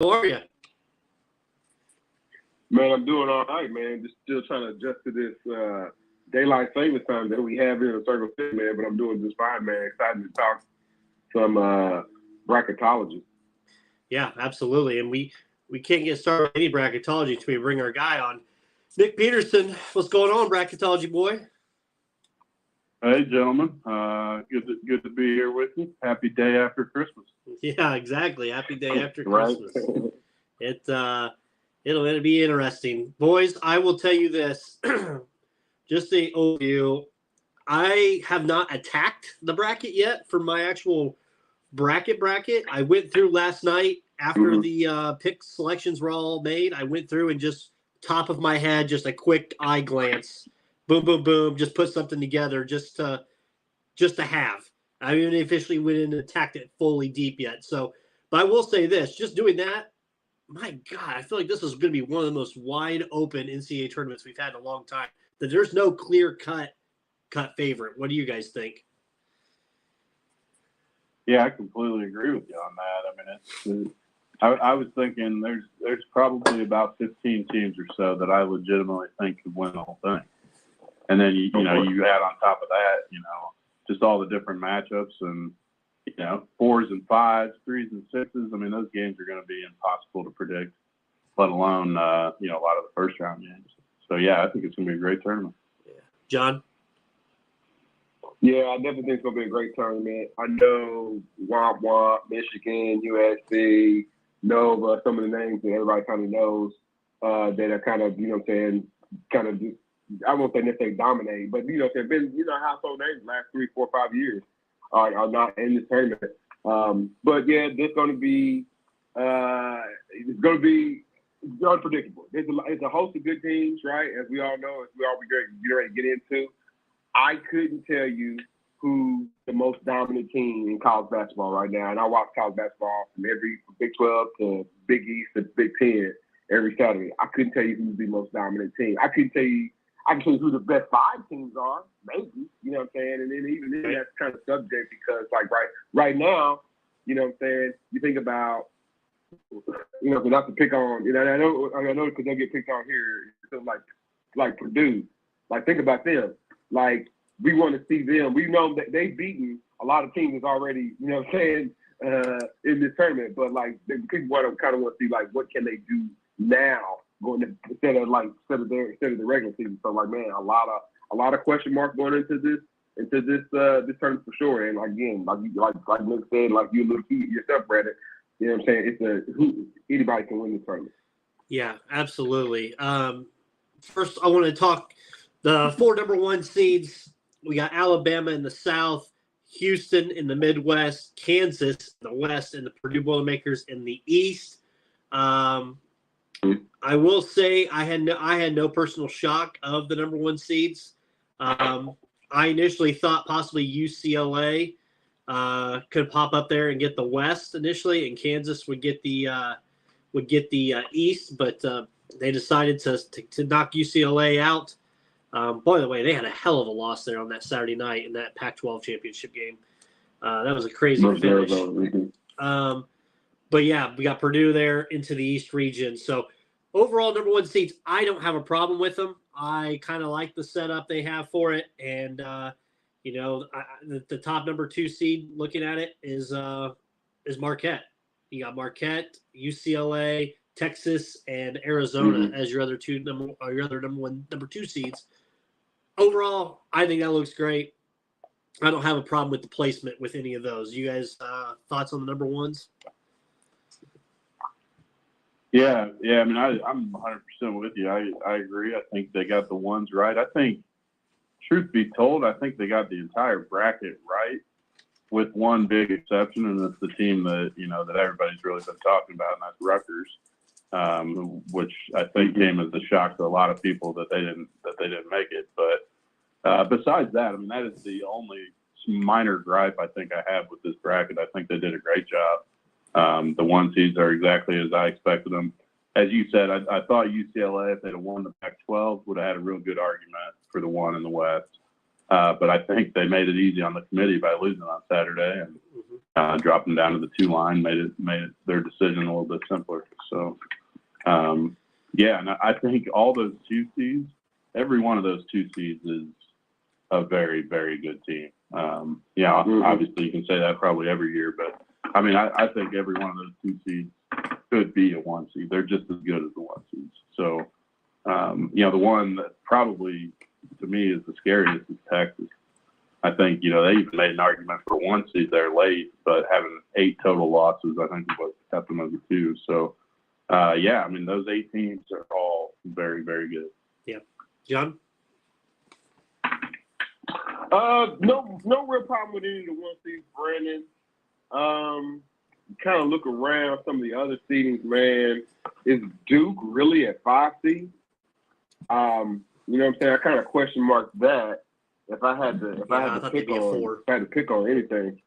How are you? Man, I'm doing all right, man. Just still trying to adjust to this daylight savings time that we have here in Circle City, man. But I'm doing just fine, man. Excited to talk some bracketology. Yeah, absolutely. And we can't get started with any bracketology until we bring our guy on. Nick Peterson, what's going on, bracketology boy? Hey, gentlemen. Good to be here with you. Happy day after Christmas. Yeah, exactly. Happy day after Right. Christmas. It'll be interesting. Boys, I will tell you this. Just the overview. I have not attacked the bracket yet for my actual bracket. I went through last night after the pick selections were all made. I went through and just top of my head, just a quick eye glance. Boom, boom, boom. Just put something together just to have. I haven't officially went in and attacked it fully deep yet. So, but I will say this, just doing that, my God, I feel like this is going to be one of the most wide open NCAA tournaments we've had in a long time. That there's no clear cut favorite. What do you guys think? Yeah, I completely agree with you on that. I mean, I was thinking there's probably about 15 teams or so that I legitimately think could win the whole thing. And then you add on top of that, just all the different matchups and 4s and 5s, 3s and 6s. I mean, those games are going to be impossible to predict, let alone a lot of the first round games. So yeah, I think it's going to be a great tournament. Yeah. John? Yeah, I definitely think it's going to be a great tournament. I know Womp Womp, Michigan, USC, Nova, some of the names that everybody kind of knows that are kind of, kind of just, I won't say necessarily dominate, but, they've been, household names the last 3, 4, 5 years are not in this tournament. But, yeah, it's going to be it's unpredictable. It's a host of good teams, right? As we all know, as we all get ready to get into. I couldn't tell you who's the most dominant team in college basketball right now. And I watch college basketball from Big 12 to Big East to Big 10 every Saturday. I couldn't tell you who's the most dominant team. I can tell you who the best 5 teams are, maybe, you know what I'm saying? And then even then that's kind of subject because right now, you know what I'm saying, you think about, not to pick on, I know because they'll get picked on here, so like Purdue. Like, think about them. Like, we want to see them. We know that they've beaten a lot of teams already, in this tournament. But, like, people kind of want to see, like, what can they do now instead of the regular season. So, like, man, a lot of question marks going into this tournament for sure. And, again, like Nick said, like you alluded to yourself, Brandon, you know what I'm saying? Anybody can win this tournament. Yeah, absolutely. First, I want to talk the 4 number 1 seeds. We got Alabama in the South, Houston in the Midwest, Kansas in the West, and the Purdue Boilermakers in the East. I will say I had no personal shock of the number 1 seeds. I initially thought possibly UCLA could pop up there and get the West initially, and Kansas would get the East, but they decided to knock UCLA out. By the way, they had a hell of a loss there on that Saturday night in that Pac-12 championship game. That was a crazy finish. But yeah, we got Purdue there into the East region. So overall, number 1 seeds, I don't have a problem with them. I kind of like the setup they have for it, and the top number 2 seed, looking at it, is Marquette. You got Marquette, UCLA, Texas, and Arizona as your other number 2 seeds. Overall, I think that looks great. I don't have a problem with the placement with any of those. You guys, thoughts on the number 1s? Yeah. I mean, I'm 100% with you. I agree. I think they got the 1s right. I think, truth be told, I think they got the entire bracket right, with one big exception, and it's the team that that everybody's really been talking about, and that's Rutgers, which I think came as a shock to a lot of people that they didn't make it. But besides that, I mean, that is the only minor gripe I think I have with this bracket. I think they did a great job. The 1 seeds are exactly as I expected them. As you said, I thought UCLA, if they'd have won the Pac-12, would have had a real good argument for the 1 in the West. But I think they made it easy on the committee by losing on Saturday. And dropping down to the 2 line made it their decision a little bit simpler. So, yeah, and I think all those 2 seeds, every one of those 2 seeds is a very, very good team. Yeah, obviously you can say that probably every year, but I mean, I think every one of those 2 seeds could be a 1 seed. They're just as good as the 1 seeds. So, you know, the one that probably to me is the scariest is Texas. I think, you know, they even made an argument for 1 seed there late, but having 8 total losses, I think is what kept them as a 2. So, yeah, I mean, those 8 teams are all very, very good. Yeah. John? No real problem with any of the 1 seeds, Brandon. Kind of look around some of the other seedings, man. Is Duke really at 5 seed? You know what I'm saying? I kind of question mark that. If I had to pick on anything,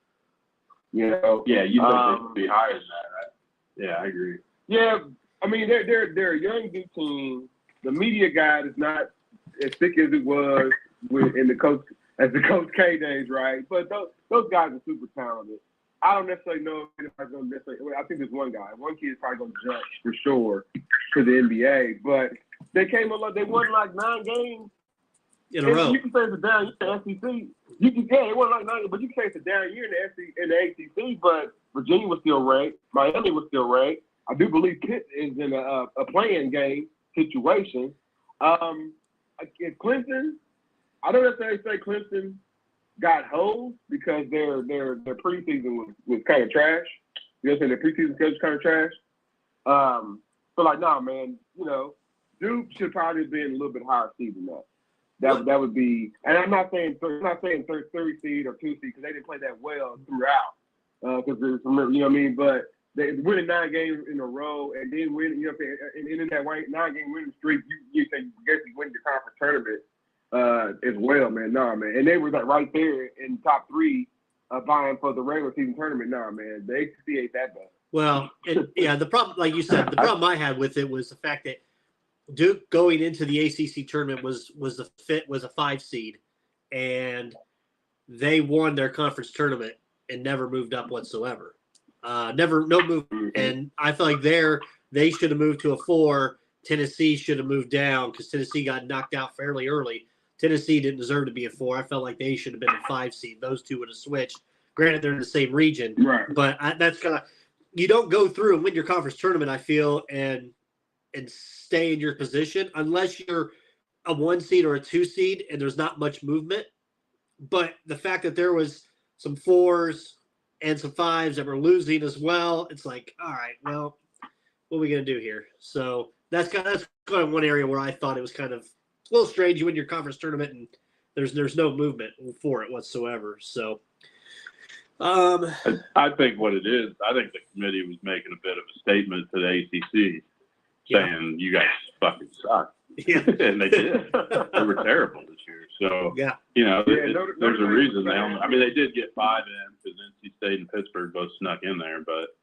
you know. Yeah, you think they could be higher than that, right? Yeah, I agree. Yeah, I mean they're a young Duke team. The media guide is not as thick as it was in the Coach K days, right? But those guys are super talented. I don't necessarily know if anybody's going to necessarily. I think there's one guy. One kid is probably going to jump for sure to the NBA. But they came along. They won like 9 games in a row. You can say it's a down year in the SEC. It wasn't like 9, but you can say it's a down year in the ACC. But Virginia was still ranked. Miami was still ranked. I do believe Pitt is in a playing game situation. Clemson, I don't necessarily say Clemson got hosed because their preseason was kind of trash. You know what I'm saying? Their preseason schedule was kind of trash. So like, nah, man, you know, Duke should probably have been a little bit higher seed than that. That would be, and I'm not saying third seed or 2 seed because they didn't play that well throughout. Because you know what I mean. But they winning 9 games in a row and then win, you know what I'm saying, and in that 9-game winning streak, you basically win your conference tournament as well, man. Nah, man. And they were like right there in top 3 vying for the regular season tournament. Nah, man. The ACC ain't that bad. Well, yeah, the problem, like you said, the problem I had with it was the fact that Duke going into the ACC tournament was a 5 seed, and they won their conference tournament and never moved up whatsoever. No movement. And I feel like they should have moved to a 4. Tennessee should have moved down because Tennessee got knocked out fairly early. Tennessee didn't deserve to be a 4. I felt like they should have been a 5 seed. Those two would have switched. Granted, they're in the same region, right? But that's kind of, you don't go through and win your conference tournament, I feel, and stay in your position unless you're a 1 seed or a 2 seed and there's not much movement. But the fact that there was some 4s and some 5s that were losing as well, it's like, all right, well, what are we going to do here? So that's kind of one area where I thought it was kind of a little strange. You win your conference tournament and there's no movement for it whatsoever. So I think what it is, I think the committee was making a bit of a statement to the ACC saying you guys fucking suck. Yeah. And they did. They were terrible this year. So, yeah, you know, there's a reason they only, I mean, they did get 5 in because NC State and Pittsburgh both snuck in there, but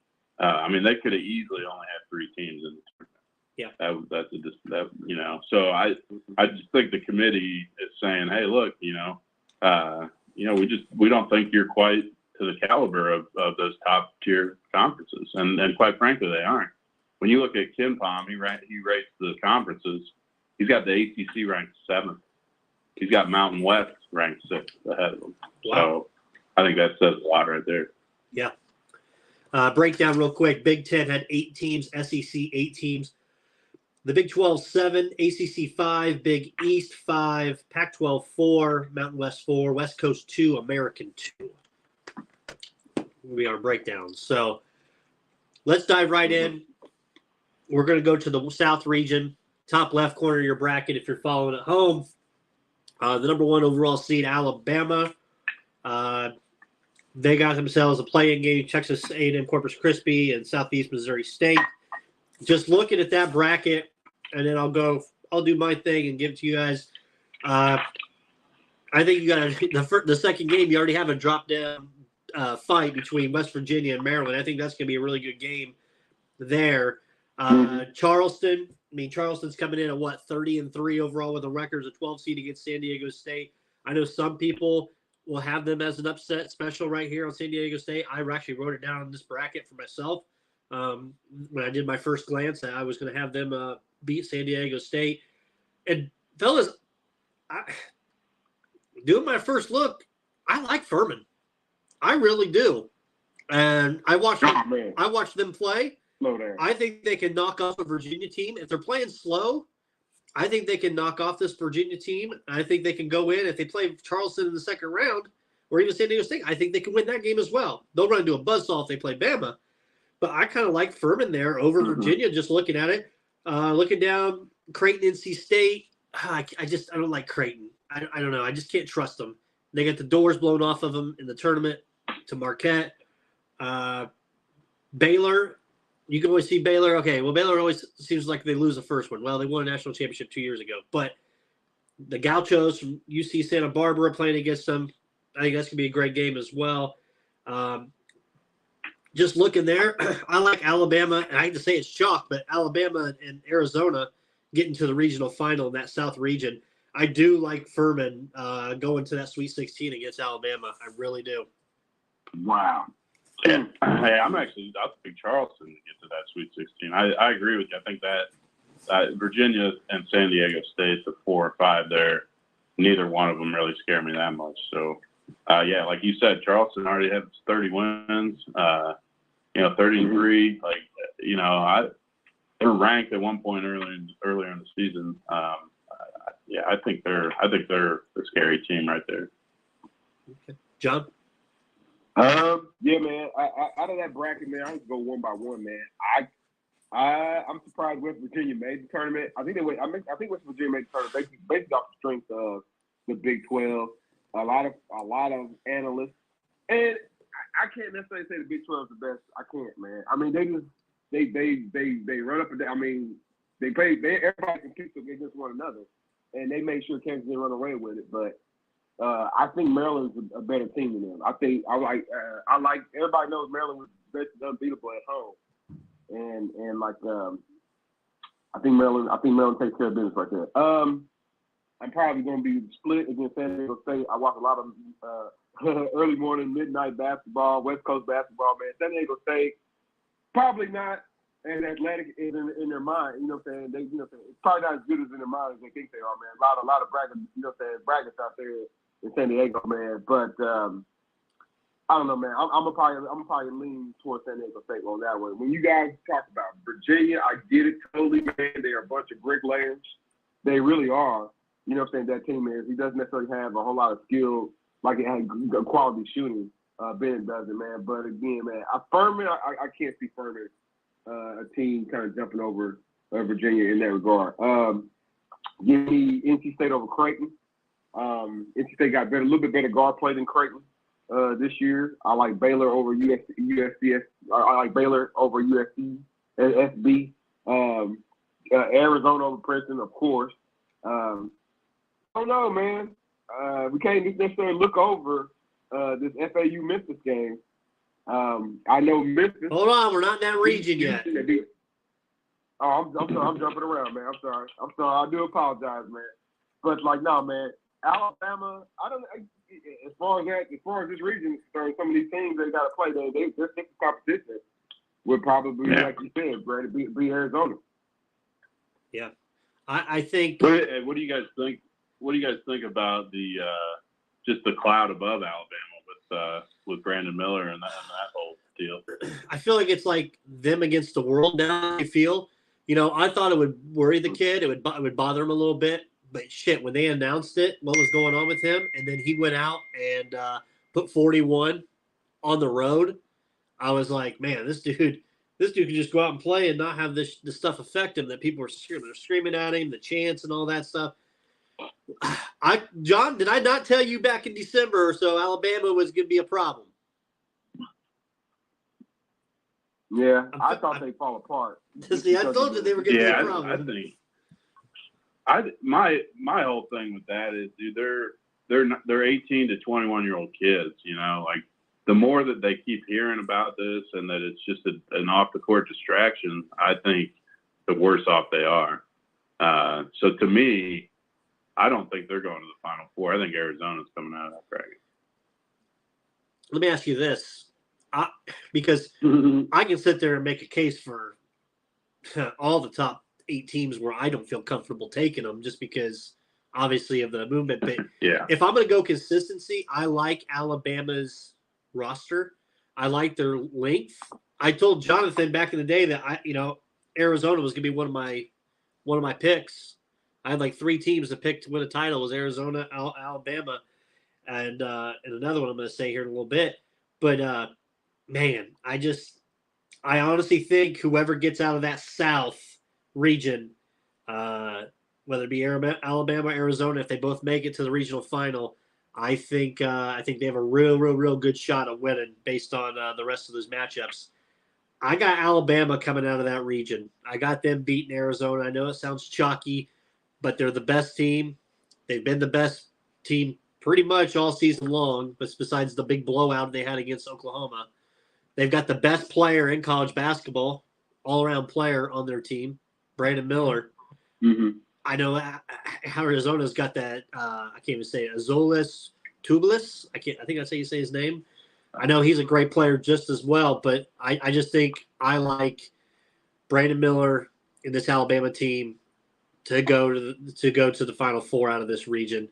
I mean, they could have easily only had 3 teams in the tournament. Yeah. That you know, so I just think the committee is saying, hey, look, you know, we don't think you're quite to the caliber of those top tier conferences, and quite frankly, they aren't. When you look at KenPom, he rates the conferences. He's got the ACC ranked 7th. He's got Mountain West ranked 6th ahead of him. Wow. So I think that says a lot right there. Yeah. Breakdown real quick. Big 10 had 8 teams, SEC 8 teams. The Big 12 7, ACC 5, Big East 5, Pac-12 4, Mountain West 4, West Coast 2, American 2. We are breakdown. So let's dive right in. We're going to go to the South region, top left corner of your bracket if you're following at home. The number 1 overall seed, Alabama. They got themselves a play-in game, Texas A&M Corpus Christi and Southeast Missouri State. Just looking at that bracket, and then I'll do my thing and give it to you guys. I think you got the second game. You already have a drop-down fight between West Virginia and Maryland. I think that's going to be a really good game there. Charleston. I mean, Charleston's coming in at 30-3 overall with a record as a 12 seed against San Diego State. I know some people will have them as an upset special right here on San Diego State. I actually wrote it down on this bracket for myself. When I did my first glance, I was going to have them beat San Diego State. And fellas, doing my first look, I like Furman. I really do. And I watched them play. I think they can knock off a Virginia team. If they're playing slow, I think they can knock off this Virginia team. I think they can go in. If they play Charleston in the second round or even San Diego State, I think they can win that game as well. They'll run into a buzzsaw if they play Bama. But I kind of like Furman there over Virginia, just looking at it. Looking down, Creighton, NC State. I don't like Creighton. I don't know. I just can't trust them. They got the doors blown off of them in the tournament to Marquette. Baylor, you can always see Baylor. Okay, well, Baylor always seems like they lose the first one. Well, they won a national championship 2 years ago. But the Gauchos from UC Santa Barbara playing against them, I think that's going to be a great game as well. Just looking there, I like Alabama, and I hate to say it's chalk, but Alabama and Arizona getting to the regional final in that South region. I do like Furman going to that Sweet 16 against Alabama. I really do. Wow. Yeah. Hey, I'll pick Charleston to get to that Sweet 16. I agree with you. I think that Virginia and San Diego State, the 4 or 5 there, neither one of them really scare me that much. So, yeah, like you said, Charleston already has 30 wins, 33. Like, they're ranked at one point earlier in the season. Yeah, I think they're a scary team right there. Okay. John? Yeah, man. Out of that bracket, man, I just go one by one, man. I'm surprised West Virginia made the tournament. I think West Virginia made the tournament based off the strength of the Big 12. A lot of analysts, and I can't necessarily say the Big 12 is the best. I can't, man. I mean, they run up and down. I mean, everybody competes against one another, and they made sure Kansas didn't run away with it. But I think Maryland's a better team than them. I like everybody knows Maryland was basically unbeatable at home, and I think Maryland takes care of business right there. I'm probably going to be split against San Diego State. I watch a lot of early morning, midnight basketball, West Coast basketball, man. San Diego State, probably not as athletic in their mind. You know what I'm saying? It's probably not as good as in their mind as they think they are, man. A lot of brackets out there in San Diego, man. But I don't know, man. I'm probably lean towards San Diego State on that one. When you guys talk about Virginia, I get it totally, man. They are a bunch of bricklayers. They really are. You know what I'm saying? That team is. He doesn't necessarily have a whole lot of skill like it had quality shooting. Ben doesn't, man. But again, man, I can't see Furman a team kind of jumping over Virginia in that regard. Give me NC State over Creighton. NC State got a little bit better guard play than Creighton this year. I like Baylor over USCS. I like Baylor over USC, SB. Arizona over Princeton, of course. I don't know, man. We can't just necessarily look over this FAU Memphis game. I know Memphis. Hold on, we're not in that region yet. Oh, I'm sorry. I'm jumping around, man. I'm sorry. I do apologize, man. But no, man. Alabama. I don't. As far as this region is concerned, some of these teams they got to play. Their thick competition would probably, like you said, Brad, be Arizona. Yeah, I think. What do you guys think? What do you guys think about the just the cloud above Alabama with Brandon Miller and that whole deal? I feel like it's like them against the world now. I feel, I thought it would worry the kid. It would bother him a little bit. But shit, when they announced it, what was going on with him, and then he went out and put 41 on the road, I was like, man, this dude could just go out and play and not have this stuff affect him that people are screaming at him, the chants and all that stuff. John, did I not tell you back in December or so Alabama was going to be a problem? Yeah, I thought they'd fall apart. See, I told you they were going to be a problem. I think my whole thing with that is, dude, they're 18 to 21-year-old kids. Like the more that they keep hearing about this and that it's just an off the court distraction, I think the worse off they are. So to me, I don't think they're going to the Final Four. I think Arizona's coming out of that bracket. let me ask you this, because I can sit there and make a case for all the top 8 teams where I don't feel comfortable taking them just because obviously of the movement. But Yeah. if I'm going to go consistency, I like Alabama's roster. I like their length. I told Jonathan back in the day that Arizona was going to be one of my picks. I had like 3 teams to pick to win a title. It was Arizona, Alabama, and another one I'm going to say here in a little bit. But man, I honestly think whoever gets out of that South region, whether it be Alabama, Arizona, if they both make it to the regional final, I think they have a real good shot of winning based on the rest of those matchups. I got Alabama coming out of that region. I got them beating Arizona. I know it sounds chalky, but they're the best team. They've been the best team pretty much all season long, but besides the big blowout they had against Oklahoma. They've got the best player in college basketball, all-around player on their team, Brandon Miller. Mm-hmm. I know Arizona's got that. I can't even say it, Azolis Tubelis. I think that's how you say his name. I know he's a great player just as well, but I just think I like Brandon Miller in this Alabama team to go to the Final Four out of this region.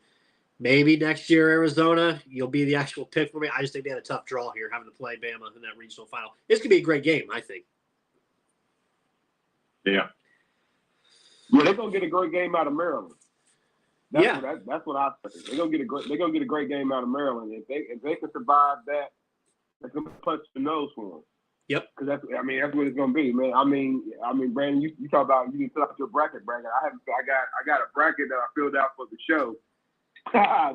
Maybe next year, Arizona, you'll be the actual pick for me. I just think they had a tough draw here, having to play Bama in that regional final. This could be a great game, I think. Yeah. Yeah, they're gonna get a great game out of Maryland. That's what I think. They're gonna get a great game out of Maryland. If they can survive that, that's gonna punch the nose for them. Yep. Because that's what it's gonna be, man. I mean, Brandon, you talk about you fill out your bracket. I got a bracket that I filled out for the show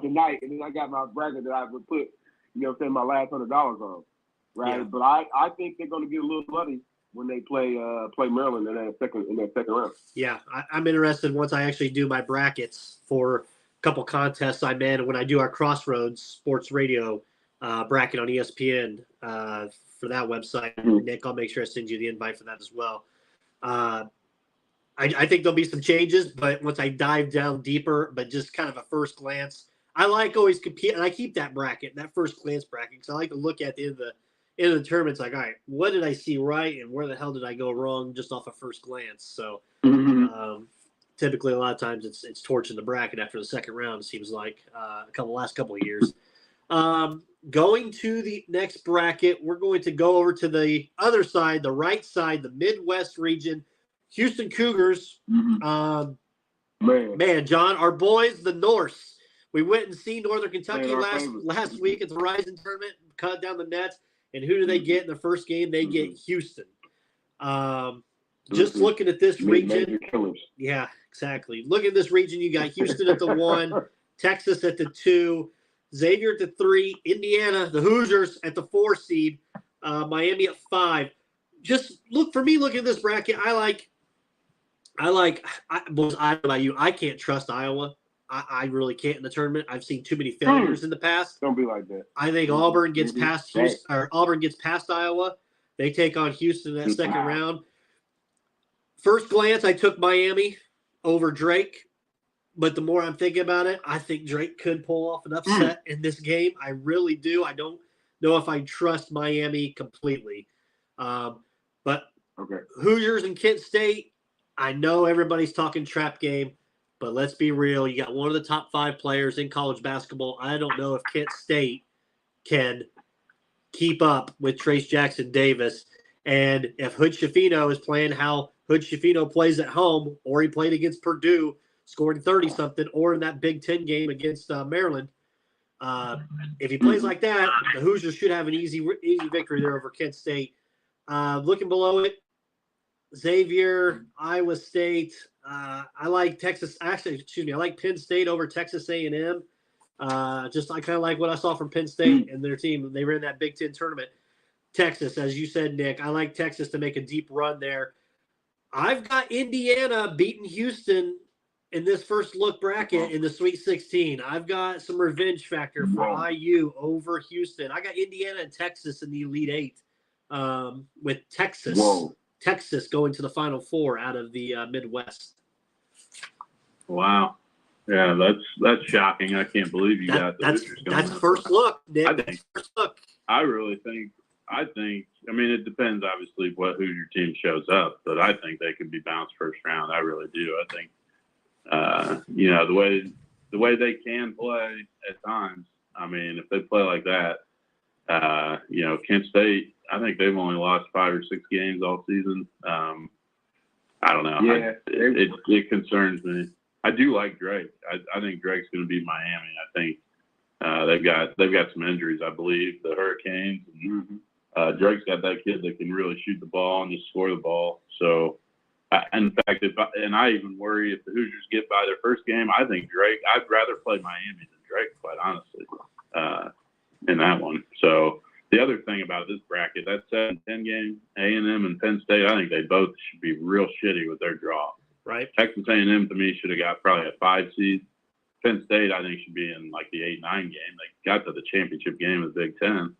tonight, and then I got my bracket that I would put, my last $100 on, right? Yeah. But I think they're gonna get a little bloody when they play Maryland in that second round. Yeah, I'm interested once I actually do my brackets for a couple contests I'm in, and when I do our Crossroads Sports Radio bracket on ESPN for that website. Mm-hmm. Nick, I'll make sure I send you the invite for that as well. I think there'll be some changes, but once I dive down deeper, but just kind of a first glance, I like always compete, and I keep that bracket, that first glance bracket, because I like to look at the end of the tournament. It's like, all right, what did I see right, and where the hell did I go wrong just off a first glance? So typically, a lot of times it's torching the bracket after the second round. It seems like last couple of years. Going to the next bracket, we're going to go over to the other side, the right side, the Midwest region. Houston Cougars, man, John, our boys, the Norse. We went and see Northern Kentucky last week at the Horizon tournament, cut down the nets, and who do they get in the first game? They get Houston. Just looking at this region, yeah, exactly. Look at this region. You got Houston at the 1, Texas at the 2, Xavier at the 3, Indiana, the Hoosiers at the 4 seed, Miami at 5. Just looking at this bracket, I don't know about you. I can't trust Iowa. I really can't in the tournament. I've seen too many failures in the past. Don't be like that. I think Auburn gets past Houston, or Auburn gets past Iowa. They take on Houston in that second round. First glance, I took Miami over Drake. But the more I'm thinking about it, I think Drake could pull off an upset in this game. I really do. I don't know if I trust Miami completely. But Hoosiers and Kent State, I know everybody's talking trap game, but let's be real. You got one of the top 5 players in college basketball. I don't know if Kent State can keep up with Trace Jackson Davis. And if Hood Schifino is playing how Hood Schifino plays at home, or he played against Purdue, scoring 30-something, or in that Big Ten game against Maryland. If he plays like that, the Hoosiers should have an easy victory there over Kent State. Looking below it, Xavier, Iowa State. I like Texas. Actually, I like Penn State over Texas A&M. I kind of like what I saw from Penn State and their team. They ran that Big Ten tournament. Texas, as you said, Nick, I like Texas to make a deep run there. I've got Indiana beating Houston in this first look bracket in the Sweet 16. I've got some revenge factor for IU over Houston. I got Indiana and Texas in the Elite 8 with Texas going to the Final Four out of the Midwest. Wow. Yeah, that's shocking. I can't believe you got the Hoosiers going. That's first look, Nick. I really think. I mean, it depends obviously who your team shows up, but I think they could be bounced first round. I really do. I think, the way they can play at times. I mean, if they play like that, Kent State. I think they've only lost 5 or 6 games all season. I don't know. Yeah, it concerns me. I do like Drake. I think Drake's going to beat Miami. I think they've got some injuries. I believe the Hurricanes. And, Drake's got that kid that can really shoot the ball and just score the ball. So, in fact, I even worry if the Hoosiers get by their first game. I think Drake. I'd rather play Miami than Drake, quite honestly, in that one. So. The other thing about this bracket, that 7-10 game, A&M and Penn State, I think they both should be real shitty with their draw. Right. Texas A&M, to me, should have got probably a 5 seed. Penn State, I think, should be in like the 8-9 game. They got to the championship game of the Big Ten.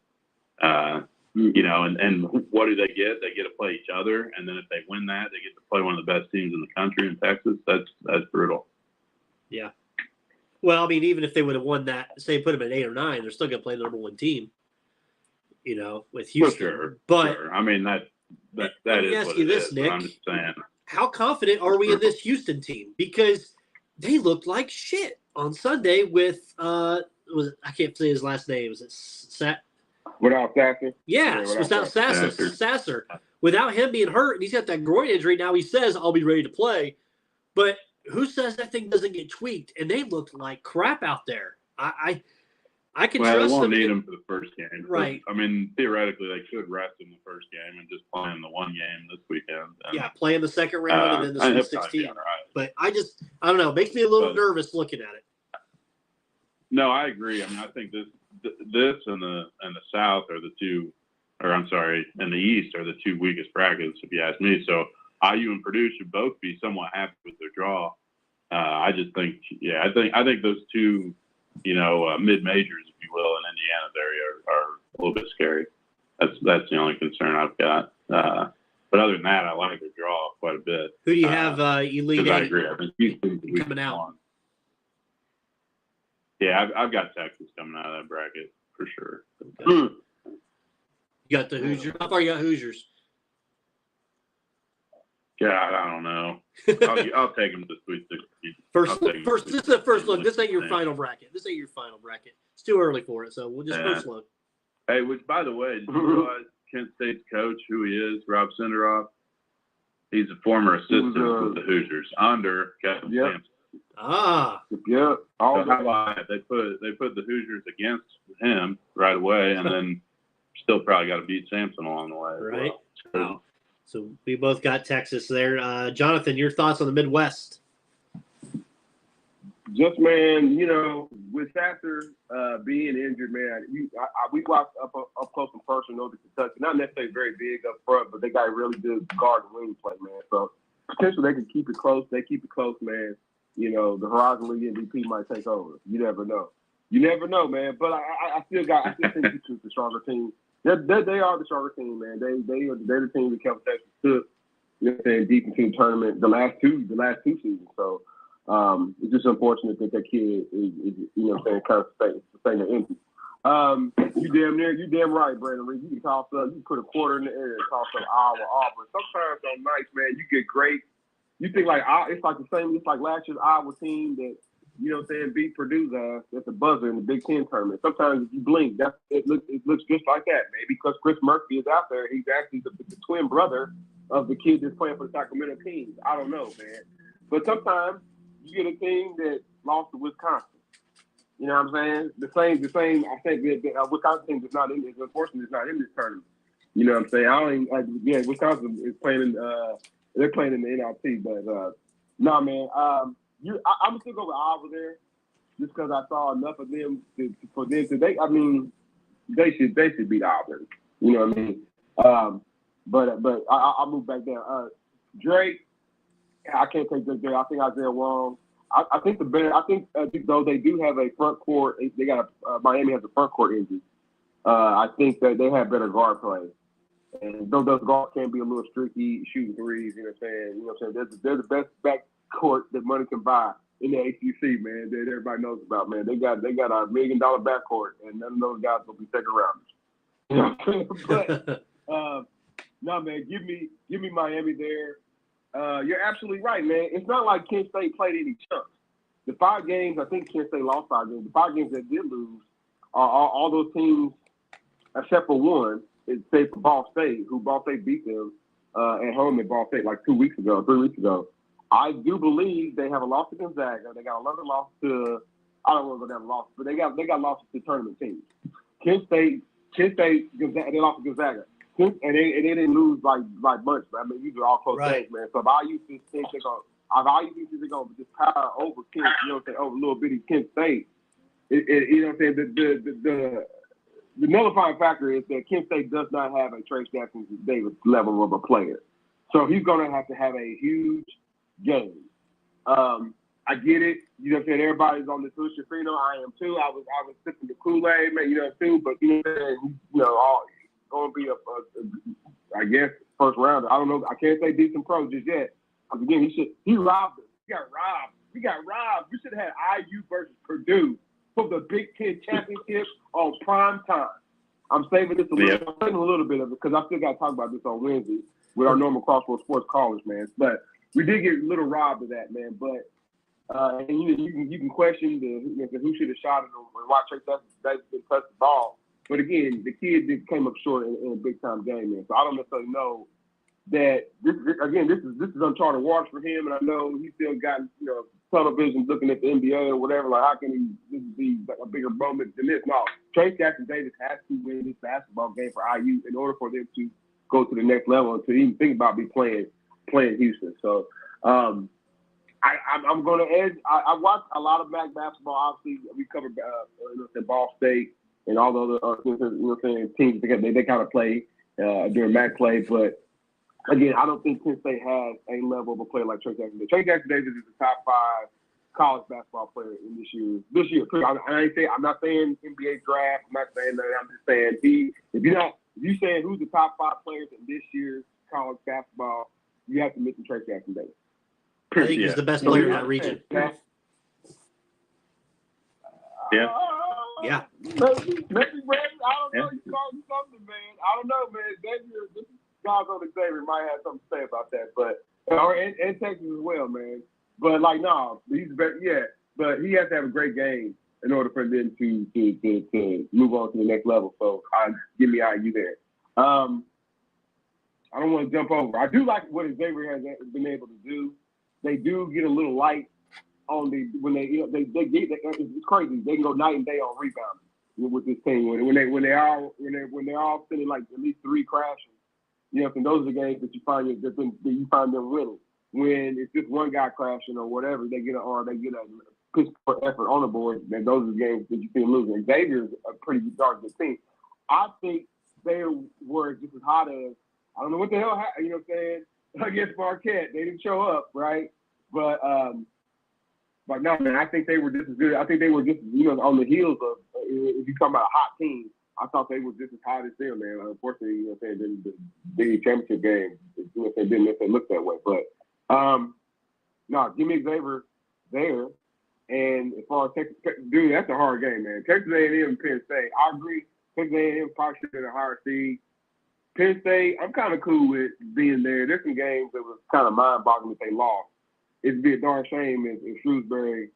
And what do they get? They get to play each other. And then if they win that, they get to play one of the best teams in the country in Texas. That's brutal. Yeah. Well, I mean, even if they would have won that, say put them at 8 or 9, they're still going to play the number 1 team. With Houston. For sure. But sure. I mean, that let is me ask what you it this, is, Nick. I'm just saying. How confident are we in this Houston team? Because they looked like shit on Sunday with I can't say his last name. Is it Without Sasser? Yeah, without Sasser. Without him being hurt, and he's got that groin injury now. He says, "I'll be ready to play," but who says that thing doesn't get tweaked? And they looked like crap out there. I can trust them. They won't need him for the first game. Right. I mean, theoretically, they could rest him the first game and just play him the one game this weekend. And, play in the second round and then the Sweet 16. Right. But I don't know. It makes me a little nervous looking at it. No, I agree. I mean, I think this and the South are the two, or I'm sorry, and the East are the 2 weakest brackets, if you ask me. So IU and Purdue should both be somewhat happy with their draw. I just think, I think those two, mid-majors, if you will, in Indiana's area are a little bit scary. That's the only concern I've got. But other than that, I like the draw quite a bit. Who do you have Elite 8 I agree. I think Houston's coming out? One. Yeah, I've got Texas coming out of that bracket for sure. Okay. You got the Hoosiers? How far you got Hoosiers? God, I don't know. I'll take them to Sweet 16. This is the first look. This ain't your final bracket. It's too early for it, so we'll just first look. Hey, which, by the way, did you realize Kent State's coach, who he is, Rob Senderoff? He's a former assistant with the Hoosiers under Kevin Sampson. Yeah. So how about they put the Hoosiers against him right away, and then still probably got to beat Sampson along the way. Right. Well. Wow. So we both got Texas there. Jonathan, your thoughts on the Midwest? Just, man, with Sasser being injured, man, we watched up close and personal to Kentucky. Not necessarily very big up front, but they got really good guard and wing play, man. So potentially they can keep it close. They keep it close, man. The Horizon League MVP might take over. You never know, man. But I still think it's the stronger team. They are the stronger team, man. They're the team that kept Texas took, deep into the tournament the last two seasons. So it's just unfortunate that kid is kind of staying empty. You damn right, Brandon Lee. You can toss up, you can put a quarter in the air and toss up Iowa, Auburn. Sometimes on nights, man, you get great. You think it's like the same. It's like last year's Iowa team that beat Purdue's ass at the buzzer in the Big Ten tournament. Sometimes if you blink, it looks just like that. Maybe because Chris Murphy is out there. He's actually the twin brother of the kid that's playing for the Sacramento Kings. I don't know, man. But sometimes you get a team that lost to Wisconsin. You know what I'm saying? The same. I think the Wisconsin team is not in this. Unfortunately, it's not in this tournament. You know what I'm saying? Wisconsin is playing. They're playing in the NLT, but man. I'm still go with Iowa there, just because I saw enough of them for them to. They should beat Auburn. You know what I mean? But I'll move back down. Drake, I can't take Drake there. I think Isaiah Wong. I think though they do have a front court. They got Miami has a front court injury. I think that they have better guard play. And though those guards can be a little streaky, shooting threes, you know what I'm saying? They're the best backcourt that money can buy in the ACC, man. That everybody knows about, man. They got a $1 million backcourt, and none of those guys will be second rounders. You know what I'm saying? But no, man, give me Miami there. You're absolutely right, man. It's not like Kent State played any chumps. The 5 games, I think Kent State lost 5 games. The 5 games that did lose are all those teams, except for one, say for Ball State, who Ball State beat them at home at Ball State like 3 weeks ago. I do believe they have a loss to Gonzaga. They got another loss to, I don't want to go down the loss, but they got losses to tournament teams. Kent State, Gonzaga, they lost to Gonzaga. And they didn't lose like much. I mean, these are all close games, man. So if I used to think they're going to just power over Kent, you know what I'm saying, over little bitty Kent State, you know what I'm saying, the nullifying factor is that Kent State does not have a Trace Jackson Davis level of a player. So he's going to have a huge game. I get it. You know what I'm saying? Everybody's on the Tush Shafino. I am too. I was sipping the Kool-Aid, man, you know, too. But, you know what I'm saying? You know, going to be I guess, first rounder. I don't know. I can't say decent pro just yet. Again, he robbed us. He got robbed. We should have had IU versus Purdue for the Big Ten championship on prime time. I'm saving this a little bit of it because I still got to talk about this on Wednesday with our normal Crossroads sports callers, man. But we did get a little robbed of that, man. But and you can question who should have shot it and why Trey Davis didn't touch the ball. But again, the kid came up short in a big time game, man. So I don't necessarily know that this is uncharted waters for him, and I know he still got television looking at the NBA or whatever. Like, how can this be a bigger moment than this? No, Trace Jackson Davis has to win this basketball game for IU in order for them to go to the next level and to even think about playing Houston. So I'm going to edge. I watched a lot of MAC basketball. Obviously, we covered Ball State and all the other teams they kind of play during MAC play, but. Again, I don't think Kent State has a level of a player like Trey Jackson Davis. Trey Jackson Davis is the top 5 college basketball player in this year. I'm not saying NBA draft. I'm not saying that. I'm just saying if you're saying who's the top 5 players in this year's college basketball, you have to mention Trey Jackson Davis. I think he's the best player in that region. Yeah. Maybe, Brad. I don't know. You call me something, man. I don't know, man. This guys on Xavier might have something to say about that, but and Texas as well, man. But he's better, but he has to have a great game in order for them to move on to the next level. So give me IU there. I don't want to jump over. I do like what Xavier has been able to do. They do get a little light on when they get it's crazy. They can go night and day on rebounding with this team when they're all sitting like at least 3 crashing. You know, and those are the games that you find them winning. When it's just one guy crashing or whatever, they get a piss poor effort on the board. And those are the games that you see them losing. Xavier's a pretty darn good team. I think they were just as hot as I don't know what the hell happened. You know what I'm saying? Against Marquette, they didn't show up, right? But no, man, I think they were just as good. I think they were just on the heels of if you talking about a hot team. I thought they were just as hot as them, man. Unfortunately, the championship game, didn't necessarily look that way. But give me Xavier there. And as far as Texas, dude, that's a hard game, man. Texas A&M and Penn State. I agree. Texas A&M probably should have been a higher seed. Penn State, I'm kind of cool with being there. There's some games that was kind of mind-boggling that they lost. It'd be a darn shame if Shrewsbury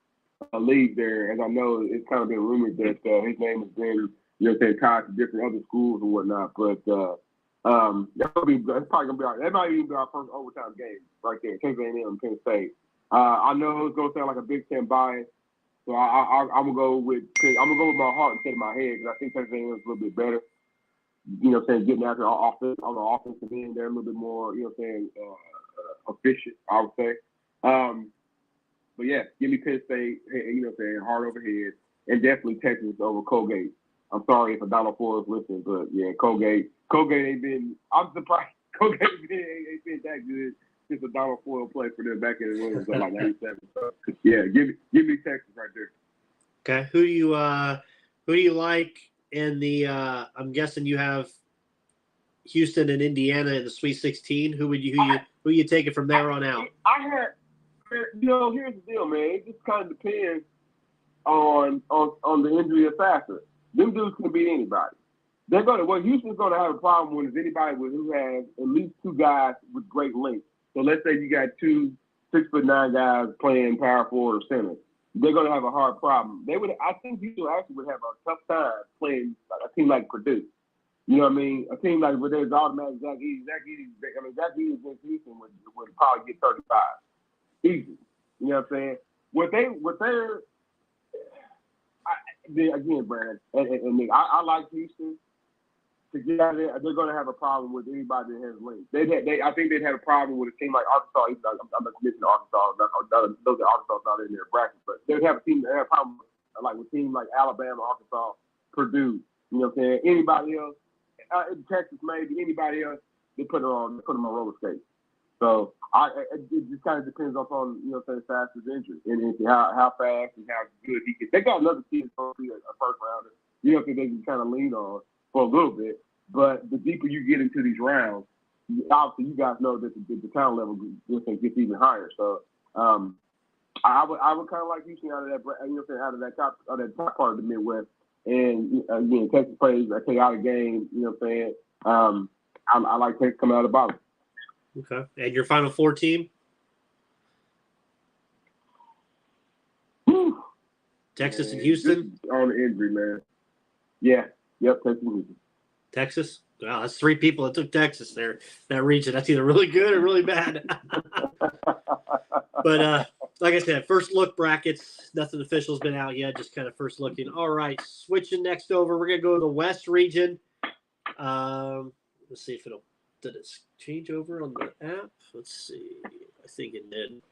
leaves there, as I know it's kind of been rumored that his name has been tied to different other schools and whatnot. But that's probably gonna be that might even be our first overtime game right there, Texas A&M and Penn State. I know it's gonna sound like a Big Ten bias, so I'm gonna go with my heart instead of my head because I think Texas A&M is a little bit better. Getting out there on the offensive end, they're a little bit more, efficient, I would say. But yeah, give me Penn State, hard over head, and definitely Texas over Colgate. I'm sorry if Donald Ford is listening, but yeah, Colgate ain't been. I'm surprised Colgate ain't been that good since the Donald Ford played for them back in the Williams like '97. So yeah, give me Texas right there. Okay, who do you like in the? I'm guessing you have Houston and Indiana in the Sweet 16. Who you take it from there on out? Here's the deal, man. It just kind of depends on the injury of factor. Them dudes can beat anybody. What Houston's going to have a problem with is anybody who has at least two guys with great length. So let's say you got two 6'9" guys playing power forward or center. They're going to have a hard problem. I think Houston actually would have a tough time playing a team like Purdue. You know what I mean? A team like where there's automatic Zach Edey. Zach Edey against Houston would probably get 35. Easy. You know what I'm saying? Again, Brandon and Nick, I like Houston. To get out of there, they're going to have a problem with anybody that has length. I think they'd have a problem with a team like Arkansas. I'm not mentioning Arkansas. Those are Arkansas not in their bracket, but they'd have a problem with teams like Alabama, Arkansas, Purdue. You know what I'm saying? Anybody else, Texas maybe, anybody else, they put them on roller skates. So it just kind of depends upon, you know, fast as injury and how fast and how good he can. They got another team that's going to be a first rounder. You know, they can kind of lean on for a little bit. But the deeper you get into these rounds, obviously you guys know that the talent level gets even higher. So I would kind of like Houston out of that top part of the Midwest. And again, Texas plays a chaotic game. You know what I'm saying? I like Texas coming out of the bottom. Okay. And your Final Four team? Whew. Texas and Houston? On the injury, man. Yeah. Yep, Texas and Houston. Texas? Wow, that's three people that took Texas there, that region. That's either really good or really bad. But like I said, first look brackets. Nothing official has been out yet. Just kind of first looking. All right, switching next over. We're going to go to the West region. Let's see if did it change over on the app? Let's see. I think it did.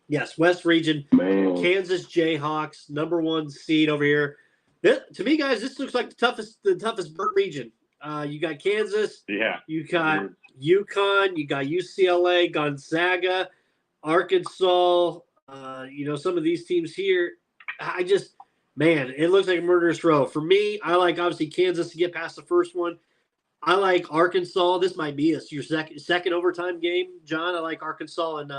Yes, West region. Man. Kansas Jayhawks, number 1 seed over here. To me, guys, this looks like the toughest region. You got Kansas. Yeah. You got UConn. You got UCLA, Gonzaga, Arkansas. Some of these teams here. It looks like a murderous row. For me, I like obviously Kansas to get past the first one. I like Arkansas. This might be your second overtime game, John. I like Arkansas and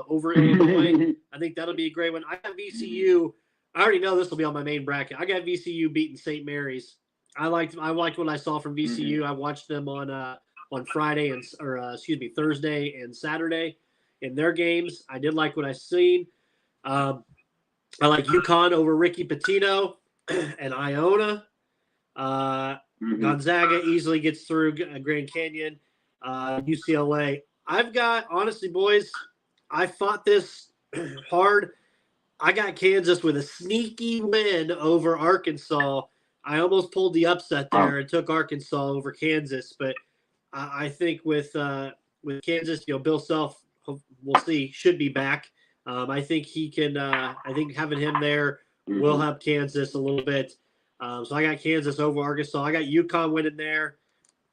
over Illinois. I think that'll be a great one. I got VCU. I already know this will be on my main bracket. I got VCU beating St. Mary's. I liked what I saw from VCU. I watched them on Friday Thursday and Saturday in their games. I did like what I seen. I like UConn over Ricky Pitino and Iona. Gonzaga easily gets through Grand Canyon. UCLA. Honestly, boys, I fought this hard. I got Kansas with a sneaky win over Arkansas. I almost pulled the upset there and took Arkansas over Kansas, but I think with Kansas, Bill Self, we'll see, should be back. I think he can. I think having him there will help Kansas a little bit. So I got Kansas over Arkansas. I got UConn winning there.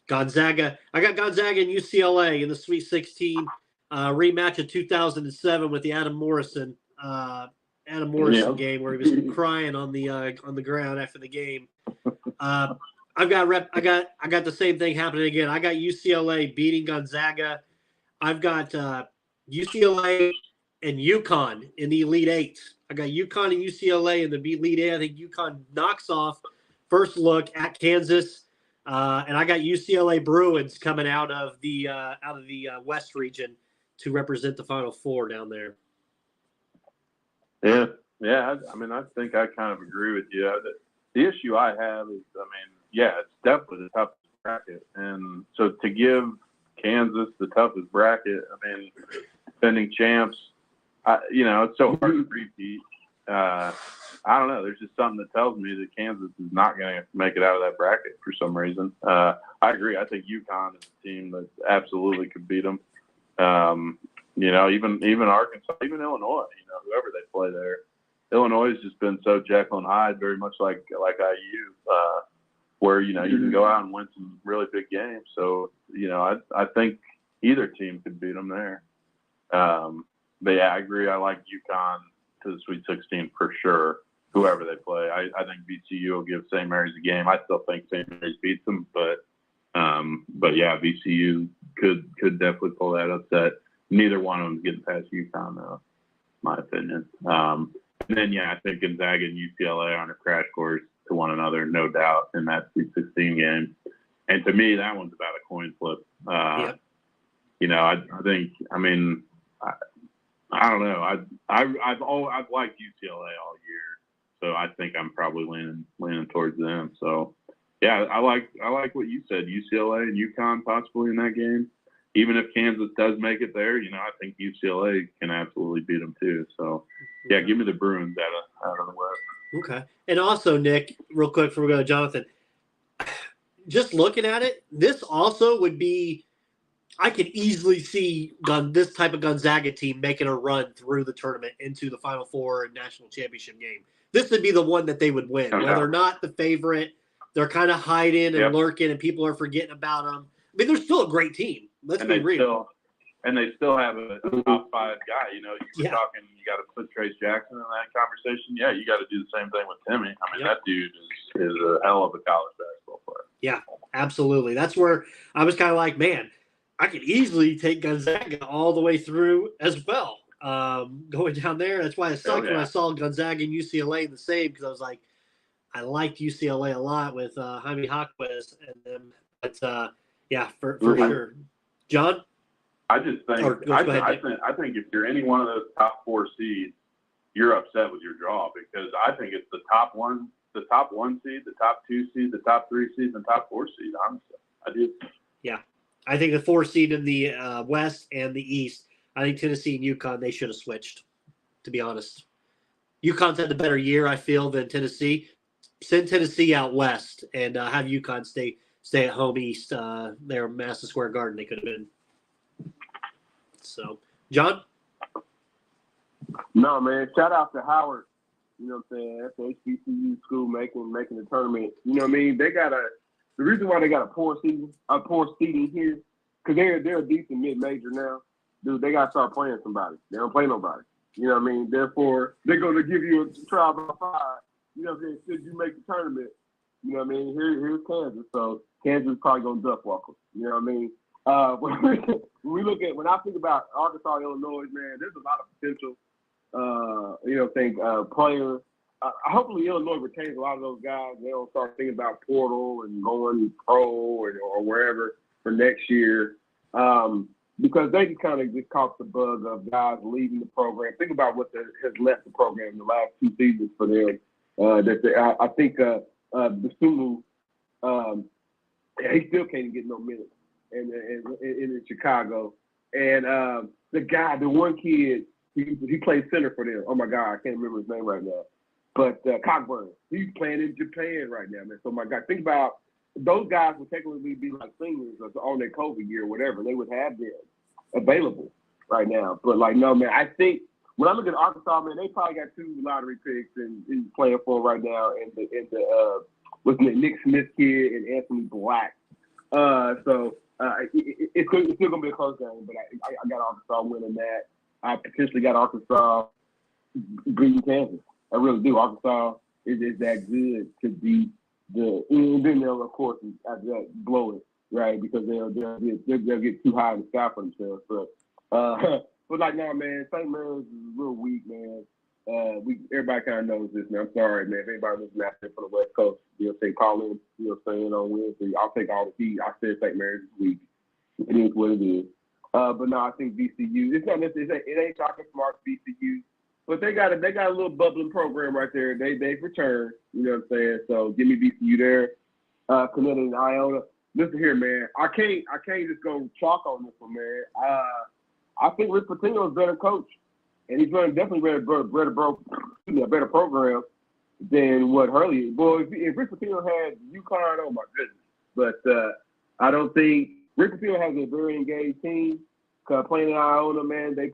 Gonzaga. I got Gonzaga and UCLA in the Sweet 16 rematch of 2007 with the Adam Morrison game where he was crying on the ground after the game. I got the same thing happening again. I got UCLA beating Gonzaga. I've got UCLA and UConn in the Elite Eight. I got UConn and UCLA in the Elite Eight. I think UConn knocks off first look at Kansas, and I got UCLA Bruins coming out of the West region to represent the Final Four down there. Yeah. I think I kind of agree with you. The issue I have is, it's definitely the toughest bracket, and so to give Kansas the toughest bracket, defending champs, it's so hard to repeat. I don't know. There's just something that tells me that Kansas is not going to make it out of that bracket for some reason. I agree. I think UConn is a team that absolutely could beat them. Even Arkansas, even Illinois, whoever they play there. Illinois has just been so Jekyll and Hyde, very much like IU, where, you can go out and win some really big games. So, I think either team could beat them there. But yeah, I agree. I like UConn to the Sweet 16 for sure, whoever they play. I think VCU will give St. Mary's a game. I still think St. Mary's beats them, but yeah, VCU could definitely pull that upset. Neither one of them is getting past UConn, though, in my opinion. And then, I think Gonzaga and UCLA are on a crash course to one another, no doubt, in that Sweet 16 game. And to me, that one's about a coin flip. Yep. You know, I think, I mean, I don't know. I've liked UCLA all year, so I think I'm probably leaning towards them. So, yeah, I like what you said. UCLA and UConn possibly in that game. Even if Kansas does make it there, you know, I think UCLA can absolutely beat them too. So, yeah, give me the Bruins out of the West. Okay. And also, Nick, real quick before we go to Jonathan, just looking at it, this also would be – I could easily see this type of Gonzaga team making a run through the tournament into the Final Four and national championship game. This would be the one that they would win. Whether they're not the favorite, they're kind of hiding and lurking, and people are forgetting about them. I mean, they're still a great team. Let's be real. And they still have a top 5 guy. You know, you were talking, you got to put Trace Jackson in that conversation. Yeah, you got to do the same thing with Timmy. I mean, that dude is a hell of a college basketball player. Yeah, absolutely. That's where I was kind of like, man, I could easily take Gonzaga all the way through as well. Going down there, that's why it sucked when I saw Gonzaga and UCLA in the same, because I was like, I liked UCLA a lot with Jaime Jaquez and them. But yeah, for sure. John? I just think I think if you're any one of those top 4 seeds, you're upset with your draw, because I think it's the top 1 seed, the top 2 seed, the top 3 seeds, and top 4 seed. Honestly, I do. Yeah, I think the 4 seed in the West and the East. I think Tennessee and UConn, they should have switched. To be honest, UConn's had the better year, I feel, than Tennessee. Send Tennessee out west and have UConn stay at home east. There, Madison Square Garden, they could have been. So, John? No, man. Shout out to Howard. You know what I'm saying? That's the HBCU school making the tournament. You know what I mean? They got the reason why they got a poor seeding here, because they're a decent mid-major now. Dude, they got to start playing somebody. They don't play nobody. You know what I mean? Therefore, they're going to give you a trial by fire. You know what I'm saying? Should you make the tournament? You know what I mean? Here's Kansas. So Kansas is probably going to duck walk them. You know what I mean? When I think about Arkansas, Illinois, man, there's a lot of potential. You know, players. Hopefully, Illinois retains a lot of those guys. They don't start thinking about portal and going pro or wherever for next year, because they kind of just caught the bug of guys leaving the program. Think about what has left the program in the last 2 seasons for them. I think Basumu, he still can't get no minutes in Chicago. And the one kid, he plays center for them. Oh my God, I can't remember his name right now. But Cockburn, he's playing in Japan right now, man. So my God, think about those guys would technically be like seniors on their COVID year or whatever. They would have them available right now. But like, no, man, I think when I look at Arkansas, man, they probably got 2 lottery picks and he's playing for right now. And what's the Nick Smith kid and Anthony Black. So it's still gonna be a close game, but I got Arkansas winning that. I potentially got Arkansas beating Kansas. I really do. Arkansas is that good to beat and then they'll, of course, after that, blow it, right? Because they'll get too high in the sky for themselves. But like now, man, St. Mary's is real weak, man. Everybody kind of knows this, man. I'm sorry, man. If anybody listening out there from the West Coast, call in, saying on Wednesday, I'll take all the heat. I said St. Mary's is weak. It is what it is. But no, I think VCU. It's not necessarily. It ain't talking smart VCU, but they got a little bubbling program right there. They've returned. You know what I'm saying? So give me VCU there. Canada and Iona. Listen here, man. I can't just go chalk on this one, man. I think Rick Pitino is a better coach, and he's definitely a better program than what Hurley is. Boy, if Rick Pitino had UConn, oh my goodness. But I don't think Rick Pitino has a very engaged team. Playing in Iona, man, they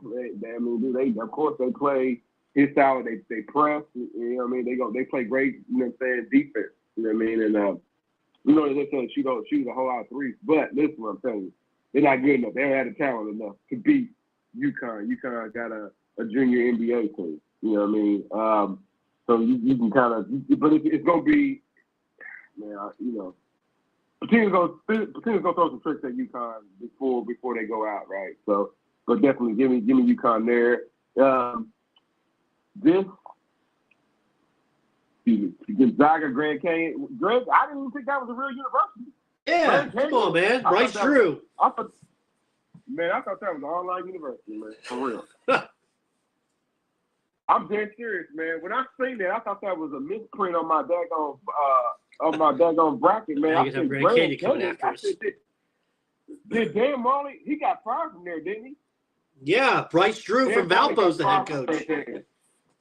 of course they play his style. They press, you know what I mean. They play great, you know what I'm saying, defense. You know what I mean, and they're saying shoot a whole lot of threes. But listen, what I'm telling you, they're not good enough. They don't have the talent enough to beat UConn. UConn got a junior NBA team. You know what I mean? So you can kind of, but it's gonna be, man, Patina's gonna throw some tricks at UConn before they go out, right? So, but definitely give me UConn there. Gonzaga, Grand Canyon. I didn't even think that was a real university. Yeah, come on, man. Bryce Drew. I thought that was an online university, man. For real. I'm dead serious, man. When I seen that, I thought that was a misprint on my daggone bracket, man. I said, Grant Katie coming after us. Did Dan Marley? He got fired from there, didn't he? Yeah, Bryce Drew from Valpo's the head coach. Then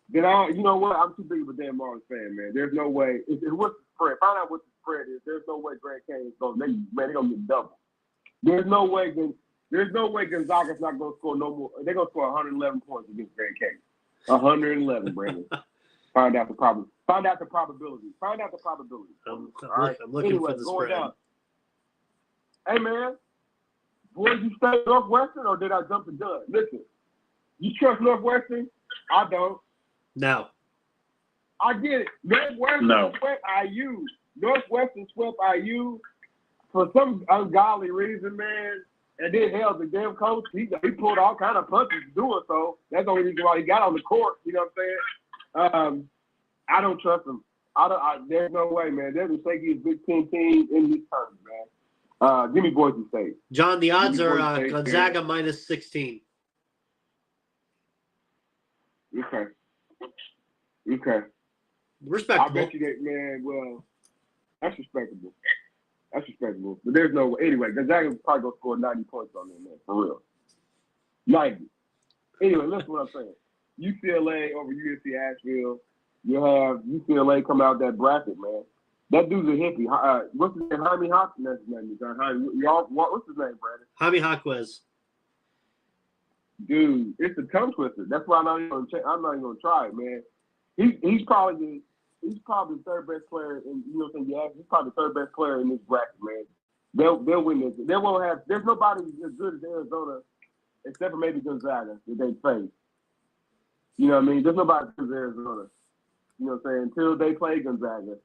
you know what? I'm too big of a Dan Marley fan, man. There's no way. What's the spread? Find out what the spread is. There's no way Grant Kane's going. They're gonna get double. There's no way Gonzaga's not gonna score no more. They're gonna score 111 points against Grant Kane. 111, Brandon. Find out the probability. Find out the probability. I'm looking for the spread. Down. Hey, man. Boys, you stay Northwestern or did I jump the gun? Listen, you trust Northwestern? I don't. No. I get it. Northwestern swept IU. Northwestern swept IU for some ungodly reason, man. And then, hell, the damn coach, he pulled all kind of punches doing so. That's the only reason why he got on the court. You know what I'm saying? I don't trust him. There's no way, man. They're the shakiest Big Ten team in this tournament, man. Give me Boise State. John, the odds are Gonzaga minus 16. Okay. Respectable. I bet you that, man. Well, that's respectable. But there's no way. Anyway, Gonzaga probably going to score 90 points on them, man. For real. 90. Anyway, listen what I'm saying. UCLA over UNC Asheville. You have UCLA come out that bracket, man. That dude's a hippie. What's his name? Jaime Hawkins. That's his name. What's his name, Brandon? Jaime Jaquez. Dude, it's a tongue twister. That's why I'm not even gonna try it, man. He's probably the third best player in he's probably the third best player in this bracket, man. They'll win this. There's nobody as good as Arizona except for maybe Gonzaga that they face. You know what I mean? There's nobody as good as Arizona. You know what I'm saying? Until they play Gonzaga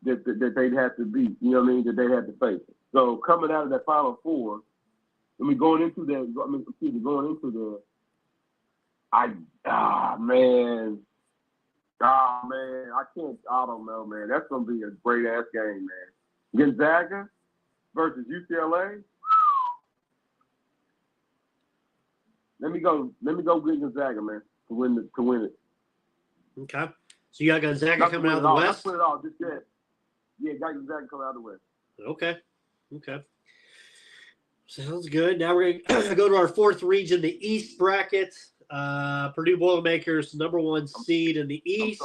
that they'd have to beat, you know what I mean, that they had to face. So coming out of that Final Four, going into I don't know, man. That's going to be a great-ass game, man. Gonzaga versus UCLA. Let me go get Gonzaga, man, to win it. Okay. So you got Gonzaga coming out of the West? Let's put it all just yet. Yeah, got Gonzaga coming out of the West. Okay. Sounds good. Now we're going to go to our fourth region, the East bracket. Purdue Boilermakers, number 1 seed in the East.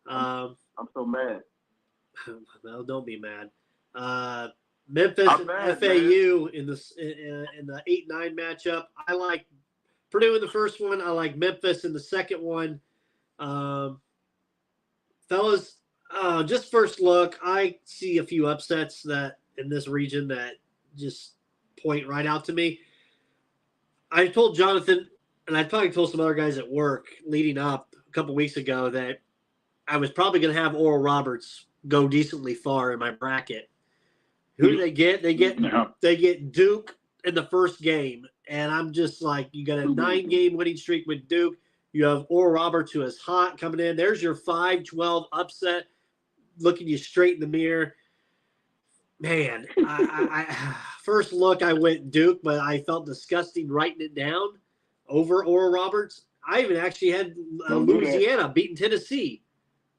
I'm so mad. Well, don't be mad. Memphis and mad, FAU in the 8-9 matchup. I like Purdue in the first one. I like Memphis in the second one. Fellas, just first look, I see a few upsets that in this region that just point right out to me. I told Jonathan, and I probably told some other guys at work leading up a couple weeks ago that I was probably going to have Oral Roberts go decently far in my bracket. Who do they get? They get Duke in the first game, and I'm just like, you got a 9-game winning streak with Duke. You have Oral Roberts, who is hot coming in. There's your 5-12 upset, looking you straight in the mirror. Man, I first look, I went Duke, but I felt disgusting writing it down over Oral Roberts. I even actually had Louisiana beating Tennessee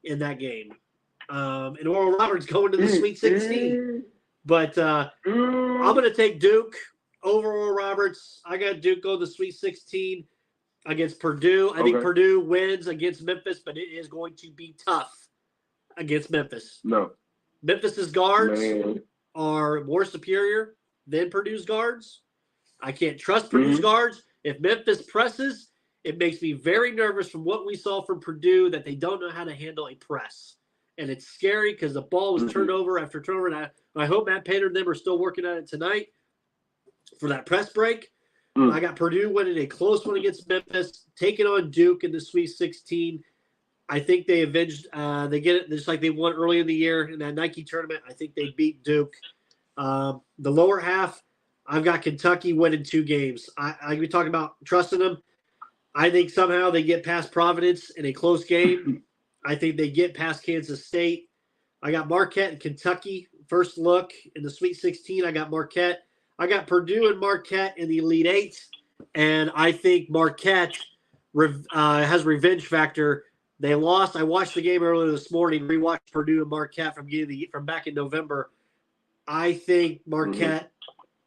in that game. And Oral Roberts going to the Sweet 16. But I'm going to take Duke over Oral Roberts. I got Duke go to the Sweet 16 against Purdue. I think Purdue wins against Memphis, but it is going to be tough against Memphis. No. Memphis's guards are more superior than Purdue's guards. I can't trust Purdue's guards. If Memphis presses, it makes me very nervous from what we saw from Purdue that they don't know how to handle a press. And it's scary because the ball was turned over after turnover. And I hope Matt Painter and them are still working on it tonight for that press break. I got Purdue winning a close one against Memphis, taking on Duke in the Sweet 16. I think they avenged. They get it just like they won early in the year in that Nike tournament. I think they beat Duke. The lower half, I've got Kentucky winning 2 games. I be talking about trusting them. I think somehow they get past Providence in a close game. I think they get past Kansas State. I got Marquette and Kentucky first look in the Sweet 16, I got Marquette. I got Purdue and Marquette in the Elite Eight, and I think Marquette has revenge factor. They lost. I watched the game earlier this morning. Rewatched Purdue and Marquette from back in November. I think Marquette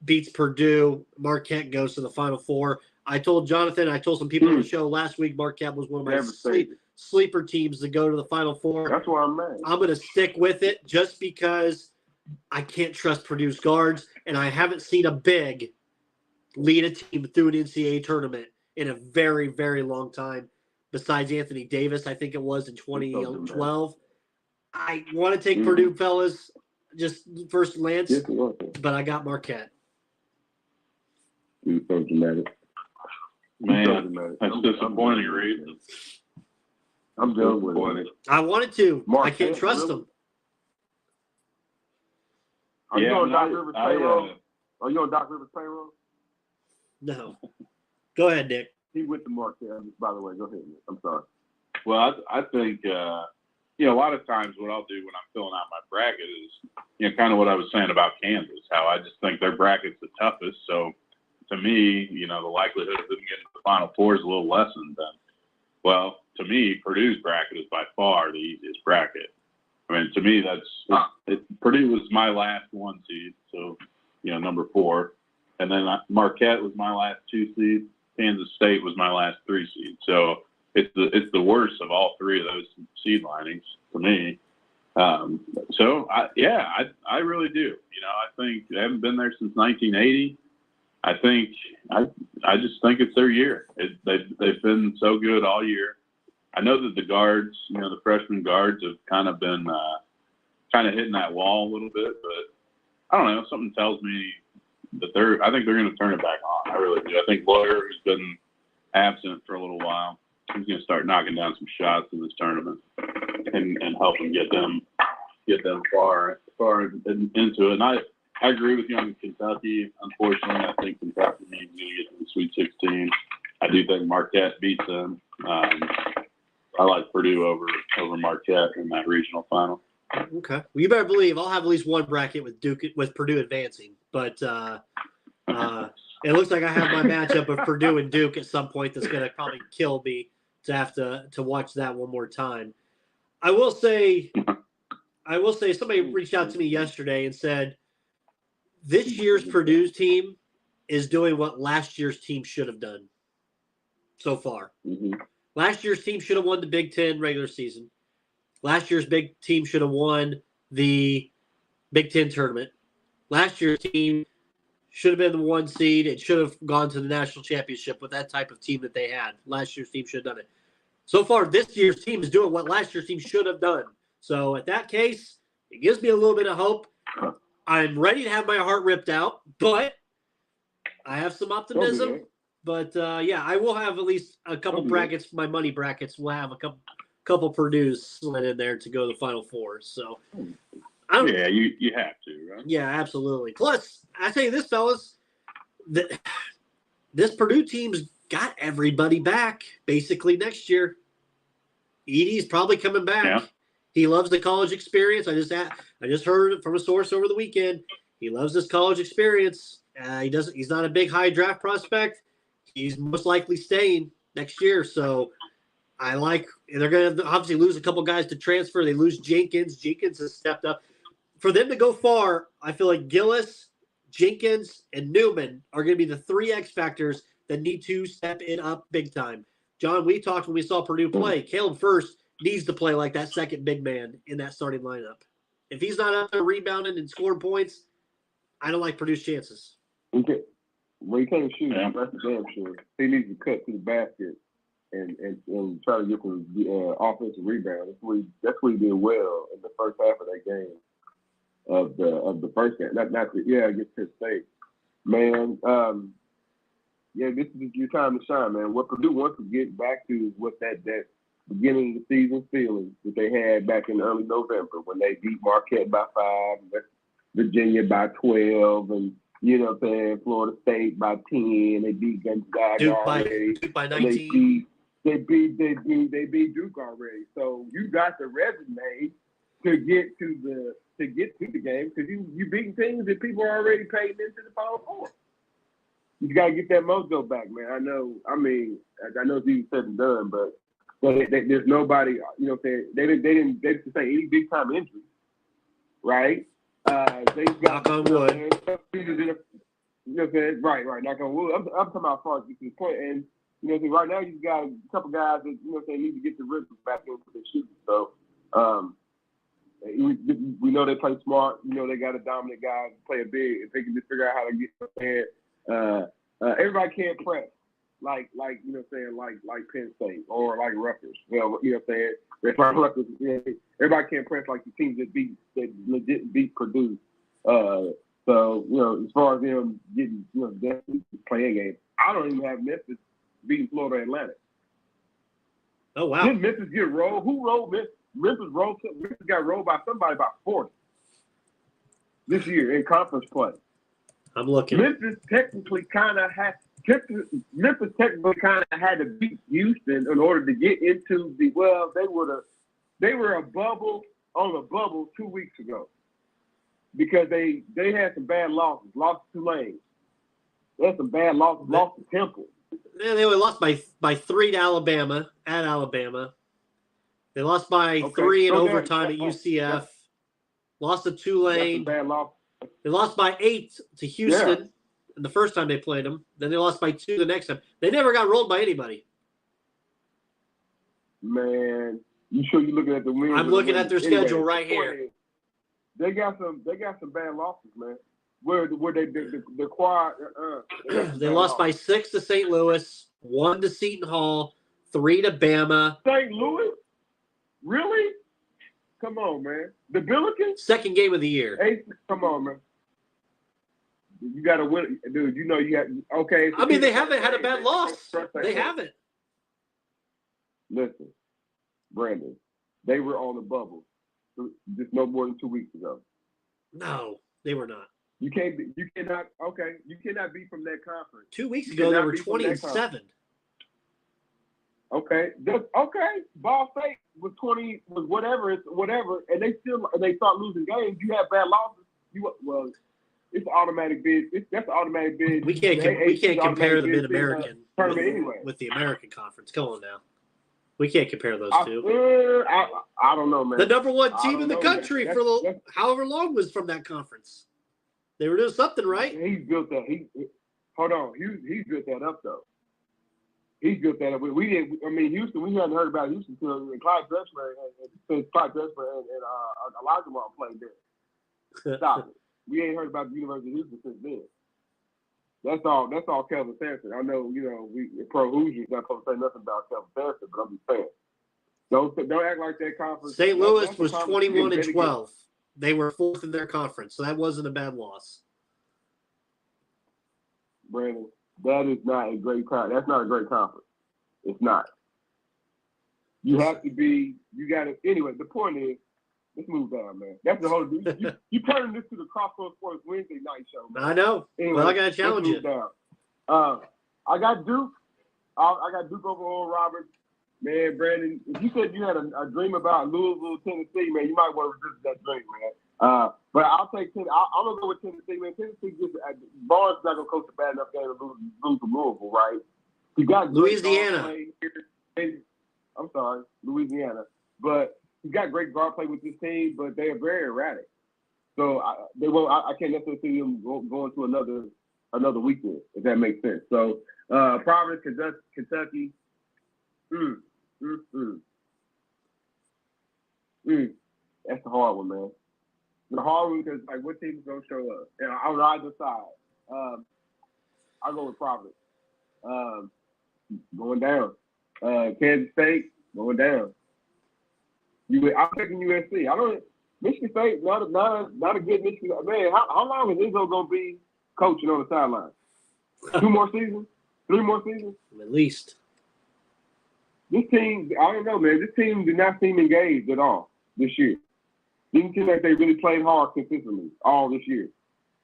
beats Purdue. Marquette goes to the Final Four. I told Jonathan, I told some people on the show last week, Marquette was one of my sleeper teams to go to the Final Four. That's why I'm mad. I'm going to stick with it just because I can't trust Purdue's guards, and I haven't seen a big lead a team through an NCAA tournament in a very, very long time. Besides Anthony Davis, I think it was in 2012. I want to take Purdue, fellas, just first glance, but I got Marquette. You're so dramatic. Man, that's disappointing, Reed. I'm done with it. I wanted to. Marquette, I can't trust them. Are you on Doc Rivers' payroll? Are you on Doc Rivers' payroll? No. Go ahead, Nick. He went to Marquette, by the way. Go ahead, Nick. I'm sorry. Well, I think, a lot of times what I'll do when I'm filling out my bracket is, kind of what I was saying about Kansas, how I just think their bracket's the toughest. So to me, the likelihood of them getting to the Final Four is a little lessened then. Well, to me, Purdue's bracket is by far the easiest bracket. I mean, to me, Purdue was my last 1 seed, so, number 4. And then Marquette was my last 2 seed. Kansas State was my last 3 seed. So it's the worst of all 3 of those seed linings to me. I really do. I think they haven't been there since 1980. I just think it's their year. They've been so good all year. I know that the guards, the freshman guards have kind of been kind of hitting that wall a little bit, but I don't know. Something tells me that I think they're going to turn it back on. I really do. I think Lawyer, who's been absent for a little while, he's going to start knocking down some shots in this tournament and helping get them far into it. And I agree with you on Kentucky. Unfortunately, I think Kentucky needs to get to the Sweet 16. I do think Marquette beats them. I like Purdue over Marquette in that regional final. Okay. Well, you better believe I'll have at least one bracket with Purdue advancing. But it looks like I have my matchup of Purdue and Duke at some point that's going to probably kill me to have to watch that one more time. I will say somebody reached out to me yesterday and said this year's Purdue's team is doing what last year's team should have done so far. Mm-hmm. Last year's team should have won the Big Ten regular season. Last year's big team should have won the Big Ten tournament. Last year's team should have been the 1 seed. It should have gone to the national championship with that type of team that they had. Last year's team should have done it. So far, this year's team is doing what last year's team should have done. So at that case, it gives me a little bit of hope. I'm ready to have my heart ripped out, but I have some optimism. But, I will have at least a couple brackets. My money brackets will have a couple Purdue's slid in there to go to the Final Four. So, you have to, right? Yeah, absolutely. Plus, I tell you this, fellas, this Purdue team's got everybody back basically next year. Edie's probably coming back. Yeah. He loves the college experience. I just heard it from a source over the weekend. He loves this college experience. He's not a big high draft prospect. He's most likely staying next year. So they're going to obviously lose a couple guys to transfer. They lose Jenkins. Jenkins has stepped up. For them to go far, I feel like Gillis, Jenkins, and Newman are going to be the 3 X factors that need to step it up big time. John, we talked when we saw Purdue play. Caleb First needs to play like that second big man in that starting lineup. If he's not out there rebounding and scoring points, I don't like Purdue's chances. Okay. Well, he can't shoot. Yeah. That's damn sure. He needs to cut to the basket and try to get some offensive rebound. That's what he did well in the first half of that game. Of the first game, against Pitt State, man. This is your time to shine, man. What Purdue wants to get back to is what that beginning of the season feeling that they had back in early November when they beat Marquette by 5, Virginia by 12, and Florida State by 10. They beat Gonzaga Duke by 19. They beat Duke already. So you got the resume to get to to get to the game because you beating teams that people are already paid into the Final Four. You got to get that mojo back, man. I know it's easy said and done, but there's nobody, you know what I'm saying? They didn't say any big time injuries, right? They got knock on wood. You know what I'm saying? Right, knock on wood. I'm talking about as far as getting to the point, and you know what I'm saying? Right now you've got a couple guys that you know what I'm saying need to get the rhythm back into their shooting. So we know they play smart. You know they got a dominant guy play a big. If they can just figure out how to get there. Everybody can't press like you know what I'm saying like Penn State or like Rutgers. Well, you know what I'm saying? It's like Rutgers. You know, everybody can't press like the teams that legit beat Purdue. So you know, as far as them getting definitely playing games, I don't even have Memphis beating Florida Atlantic. Oh wow! Did Memphis get rolled? Who rolled Memphis? Memphis got rolled by somebody by 40 this year in conference play. I'm looking. Memphis technically kind of had to beat Houston in order to get into the. Well, they were a bubble on a bubble 2 weeks ago because they had some bad losses. Lost to Tulane. They had some bad losses. Lost to Temple. Yeah, they only lost by 3 to Alabama at Alabama. They lost by 3 in overtime at UCF. Lost to Tulane. Bad loss. They lost by 8 to Houston the first time they played them. Then they lost by 2 the next time. They never got rolled by anybody. Man, you sure you're looking at the wins? I'm looking at their schedule right here. They got some bad losses, man. Where they the quad. They lost by 6 to St. Louis, 1 to Seton Hall, 3 to Bama. St. Louis? Really? Come on, man. The Billikens? Second game of the year. Hey, come on, man. You got to win, dude. You know you got okay. I mean, they haven't had a bad loss. They haven't. Listen, Brandon, they were on the bubble just no more than 2 weeks ago. No, they were not. You cannot be from that conference. 2 weeks ago, they were 27. Okay. Ball State was 20, was whatever, and they start losing games. You have bad losses. It's an automatic bid. That's an automatic bid. We can't compare the Mid-American tournament anyway with the American Conference. Come on now. We can't compare those two. I don't know, man. The number one team in the country for however long was from that conference. They were doing something right. He's built that. Hold on. He's built that up though. He's built that up. We didn't. I mean, Houston. We hadn't heard about Houston until Clyde Drexler and Elijah Moore played there. Stop it. We ain't heard about the University of Houston since then. That's all Kelvin Sampson. I know, we pro Hoosiers not supposed to say nothing about Kelvin Sampson, but I'm just saying. Don't act like that conference. St. Louis was 21-12. They were 4th in their conference, so that wasn't a bad loss. Brandon, that is not a great conference. That's not a great conference. It's not. You have to be. You got to. Anyway, the point is, let's move down, man. That's the whole. You turning this to the Crossroads Sports Wednesday night show, man. I know. Anyway, well, I got to challenge you. Down. I got Duke. I got Duke over Oral Roberts. Man, Brandon, if you said you had a dream about Louisville, Tennessee, man, you might want to resist that dream, man. But I'll take Tennessee. I'm going to go with Tennessee, man. Tennessee just Barnes not going to coach a bad enough game to lose to Louisville, right? You got Louisiana. I'm sorry, Louisiana. But you got great guard play with this team, but they are very erratic. So they won't. I can't necessarily see them going to another weekend, if that makes sense. So Providence, Kentucky. That's the hard one, man. The hard one because what team is gonna show up? And on either side, I'll go with Providence. Going down. Kansas State going down. I'm taking USC. Michigan State not a good Michigan. Man, how long is Izzo gonna be coaching on the sideline? 2 more seasons? 3 more seasons? At least. This team, I don't know, man. This team did not seem engaged at all this year. Didn't seem like they really played hard consistently all this year.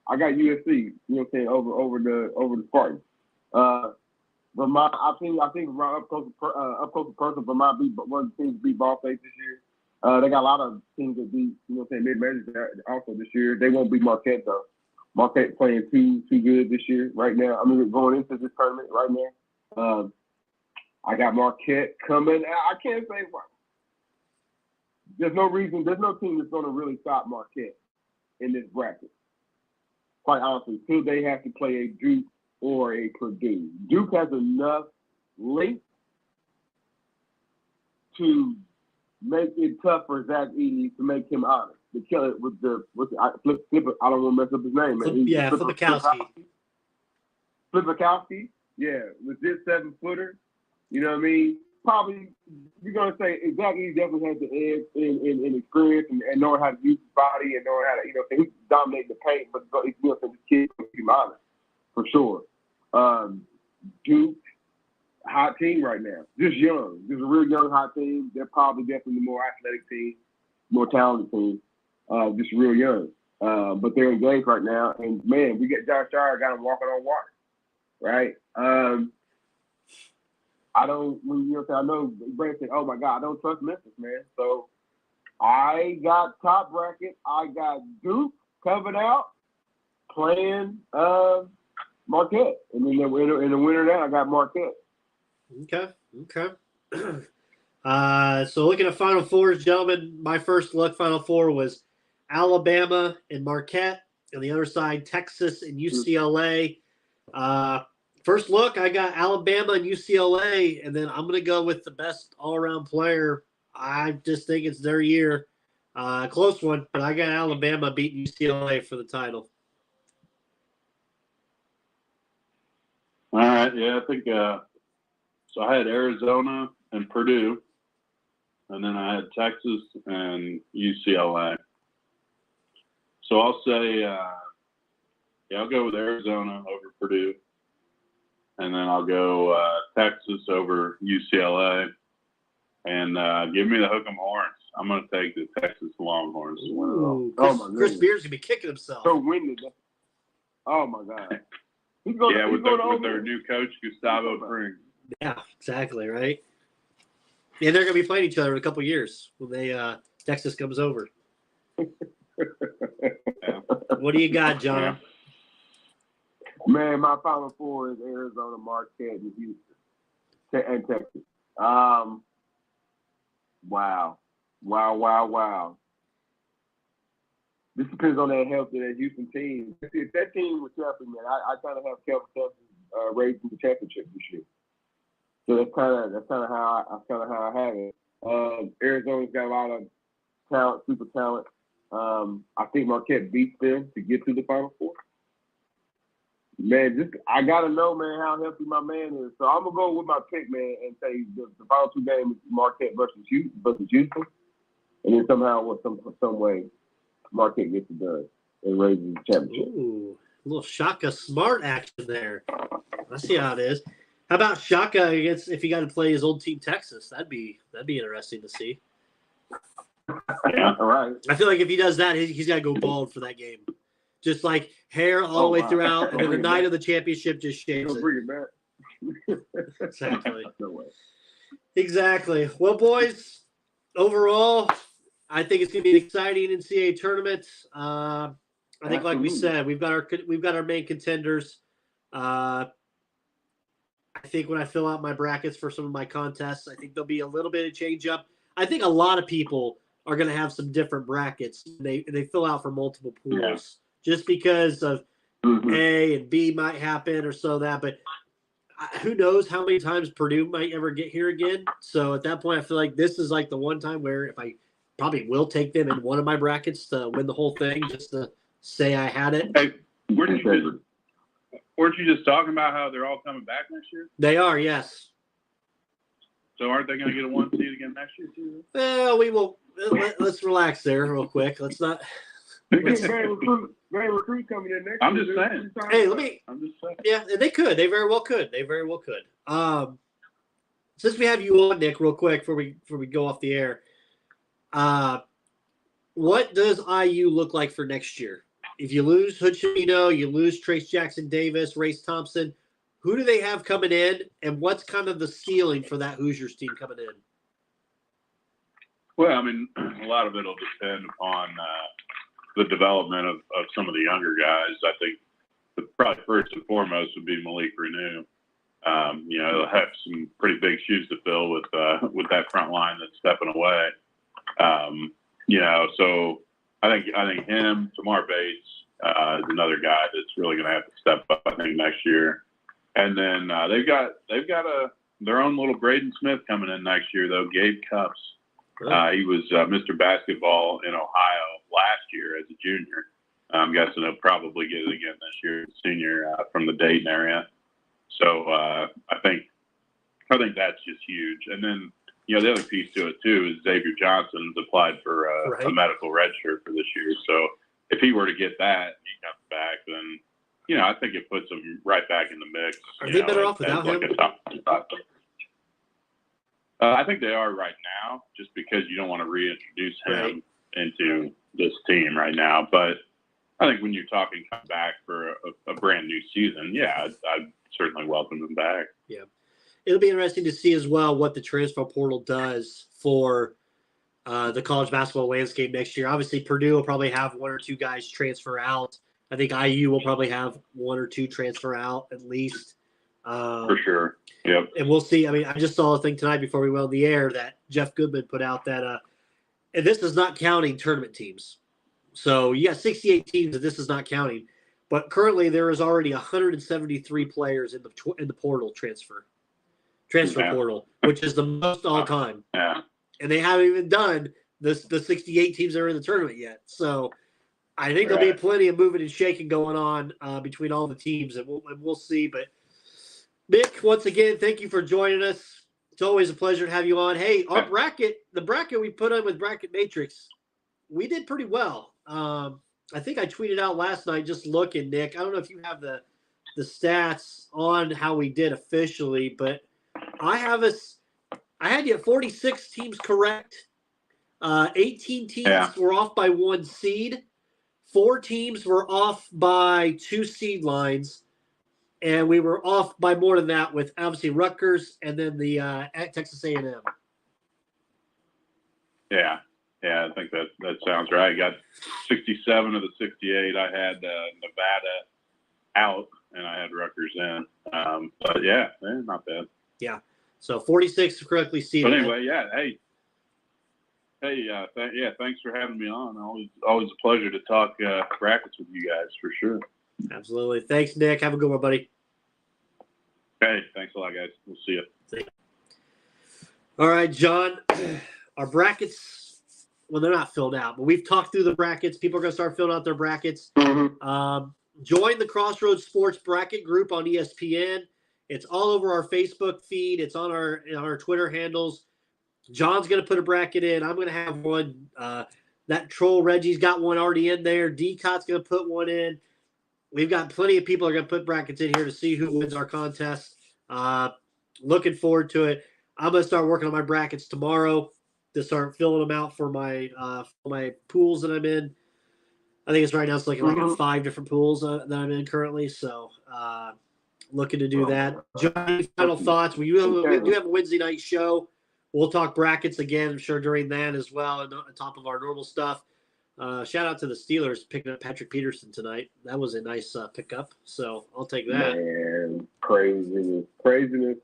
I got USC, over the Spartans. Vermont, I think Vermont up close to person. Vermont beat one of the teams beat Ball State this year. They got a lot of teams that beat, mid-majors also this year. They won't beat Marquette, though. Marquette playing too good this year right now. I mean, going into this tournament right now. I got Marquette coming. I can't say why. There's no team that's going to really stop Marquette in this bracket. Quite honestly, till they have to play a Duke or a Purdue. Duke has enough length to make it tough for Zach Edey to make him honest. To kill it with Flip. I don't want to mess up his name, man. Flipikowski. Flipikowski, yeah, legit 7-footer. You know what I mean? Probably you're gonna say Zach Edey definitely has the edge in experience and knowing how to use his body and knowing how to he can dominate the paint, but he's going to this kid to be honest for sure. Duke. Hot team right now. Just young. Just a real young hot team. They're probably definitely the more athletic team, more talented team. Just real young. But they're engaged right now. And, man, we get Josh Shire, got him walking on water. Right? I know Brad said, oh, my God, I don't trust Memphis, man. So I got top bracket. I got Duke coming out playing Marquette. And then in the winter now, I got Marquette. Okay. So looking at Final Fours, gentlemen, my first look Final Four was Alabama and Marquette. On the other side, Texas and UCLA. First look, I got Alabama and UCLA, and then I'm going to go with the best all-around player. I just think it's their year. Close one, but I got Alabama beating UCLA for the title. All right, yeah, I think so I had Arizona and Purdue, and then I had Texas and UCLA. So I'll say, I'll go with Arizona over Purdue, and then I'll go Texas over UCLA, and give me the hook 'em horns. I'm going to take the Texas Longhorns to win it all. Chris Beard's going to be kicking himself. So winded. Oh, my God. With their new coach, Gustavo Pring. Yeah, exactly, right? And they're going to be playing each other in a couple of years when Texas comes over. What do you got, John? Man, my Final Four is Arizona, Marquette, and Houston, and Texas. Wow. This depends on that health of that Houston team. If that team was healthy, man, I kind of have Kevin Texas raising the championship this year. So that's kind of how I have it. Arizona's got a lot of talent, super talent. I think Marquette beats them to get to the Final Four. Man, I gotta know, man, how healthy my man is. So I'm gonna go with my pick, man, and say the final two games is Marquette versus Houston, and then somehow, some way, Marquette gets it done and raises the championship. Ooh, a little Shaka Smart action there. I see how it is. How about Shaka against if he got to play his old team Texas? That'd be interesting to see. Yeah, all right. I feel like if he does that, he's got to go bald for that game. Just like hair all the way throughout, and then the night of the championship just shaves it. Bring it back. Exactly. No way. Exactly. Well, boys, overall, I think it's going to be an exciting NCAA tournament. I think, like we said, we've got our main contenders. I think when I fill out my brackets for some of my contests, I think there'll be a little bit of change up. I think a lot of people are going to have some different brackets. They fill out for multiple pools just because of A and B might happen or so that. But who knows how many times Purdue might ever get here again. So at that point, I feel like this is like the one time where if I probably will take them in one of my brackets to win the whole thing just to say I had it. Hey, weren't you just talking about how they're all coming back next year? They are, yes. So aren't they going to get a 1 seed again next year too? Well, we will. Let's relax there real quick. Let's not. Very recruit coming in next. I'm just saying. Hey, I'm just saying. Yeah, they could. They very well could. Since we have you on, Nick, real quick before we go off the air, what does IU look like for next year? If you lose Hood-Schifino, you lose Trace Jackson-Davis, Race Thompson, who do they have coming in, and what's kind of the ceiling for that Hoosiers team coming in? Well, I mean, a lot of it will depend upon the development of some of the younger guys. I think probably first and foremost would be Malik Renew. He'll have some pretty big shoes to fill with that front line that's stepping away. So I think him, Tamar Bates, is another guy that's really going to have to step up, I think, next year. And then they've got their own little Braden Smith coming in next year, though. Gabe Cups. He was Mr. Basketball in Ohio last year as a junior. I'm guessing he'll probably get it again this year, senior, from the Dayton area. So I think that's just huge. And then the other piece to it too is Xavier Johnson's applied for a medical red shirt for this year. So if he were to get that, he comes back, then I think it puts him right back in the mix. Are they better off without him? I think they are right now, just because you don't want to reintroduce him into this team right now. But I think when you're talking come back for a brand new season, I'd certainly welcome him back. Yeah. It'll be interesting to see as well what the transfer portal does for the college basketball landscape next year. Obviously, Purdue will probably have one or two guys transfer out. I think IU will probably have one or two transfer out at least. For sure. Yep. And we'll see. I mean, I just saw a thing tonight before we went on the air that Jeff Goodman put out that and this is not counting tournament teams. So you got 68 teams, and this is not counting. But currently, there is already 173 players in the portal transfer portal, which is the most all time. Yeah. And they haven't even done the 68 teams that are in the tournament yet. So I think there'll be plenty of moving and shaking going on between all the teams, and we'll see. But Nick, once again, thank you for joining us. It's always a pleasure to have you on. Hey, our the bracket we put on with Bracket Matrix, we did pretty well. I think I tweeted out last night, just looking, Nick. I don't know if you have the stats on how we did officially, but I had you at 46 teams correct. 18 teams were off by 1 seed. 4 teams were off by 2 seed lines. And we were off by more than that with obviously Rutgers and then the Texas A&M. Yeah, I think that sounds right. I got 67 of the 68. I had Nevada out, and I had Rutgers in. But not bad. Yeah. So 46 correctly seeded. But anyway, thanks for having me on. Always a pleasure to talk brackets with you guys, for sure. Absolutely. Thanks, Nick. Have a good one, buddy. Hey, thanks a lot, guys. We'll see you. All right, John. Our brackets, well, they're not filled out, but we've talked through the brackets. People are going to start filling out their brackets. Mm-hmm. Join the Crossroads Sports bracket group on ESPN. It's all over our Facebook feed. It's on our Twitter handles. John's going to put a bracket in. I'm going to have one. That troll Reggie's got one already in there. D-Cot's going to put one in. We've got plenty of people are going to put brackets in here to see who wins our contest. Looking forward to it. I'm going to start working on my brackets tomorrow to start filling them out for my pools that I'm in. I think it's right now it's looking like 5 different pools that I'm in currently. So looking to do that. Johnny, final thoughts. We do have a Wednesday night show. We'll talk brackets again, I'm sure, during that as well, and on top of our normal stuff. Shout out to the Steelers picking up Patrick Peterson tonight. That was a nice pickup, so I'll take that. Man, craziness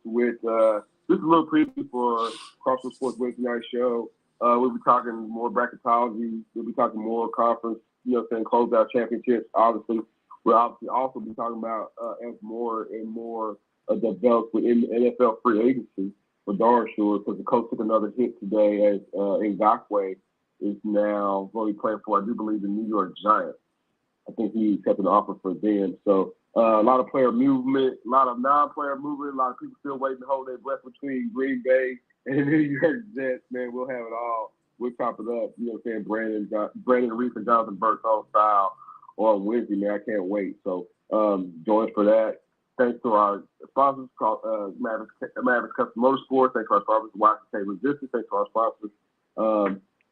with just a little preview for Crossroads Sports Wednesday night show. We'll be talking more bracketology. We'll be talking more conference, closeout championships. Obviously, we'll also be talking about as more and more develops within the NFL free agency, for darn sure, because the coach took another hit today as Ngakwe is now going to be playing for, I do believe, the New York Giants. I think he accepted an offer for them. So a lot of player movement, a lot of non-player movement, a lot of people still waiting to hold their breath between Green Bay and the New York Jets. Man, we'll have it all. We'll top it up. You know what I'm saying? Brandon Reese and Jonathan Burks on style on Wednesday, man. I can't wait. So join us for that. Thanks to our sponsors, Mavericks Custom Motorsports. Thanks to our sponsors, Washington Resistance. Thanks to our sponsors,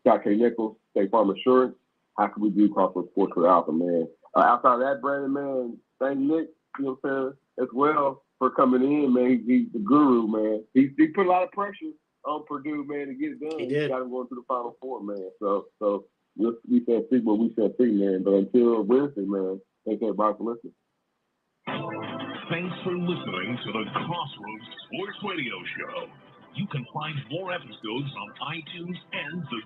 Scott K. Nichols, State Farm Insurance. How can we do Crossroads Sports without them, man? Outside of that, Brandon, man, thank Nick, you know what I'm saying, as well for coming in, man. He's the guru, man. He put a lot of pressure on Purdue, man, to get it done. He did. Got him going to the Final Four, man. So we shall see what we shall see, man. But until Wednesday, man, thanks everybody for listening. Thanks for listening to the Crossroads Sports Radio Show. You can find more episodes on iTunes and the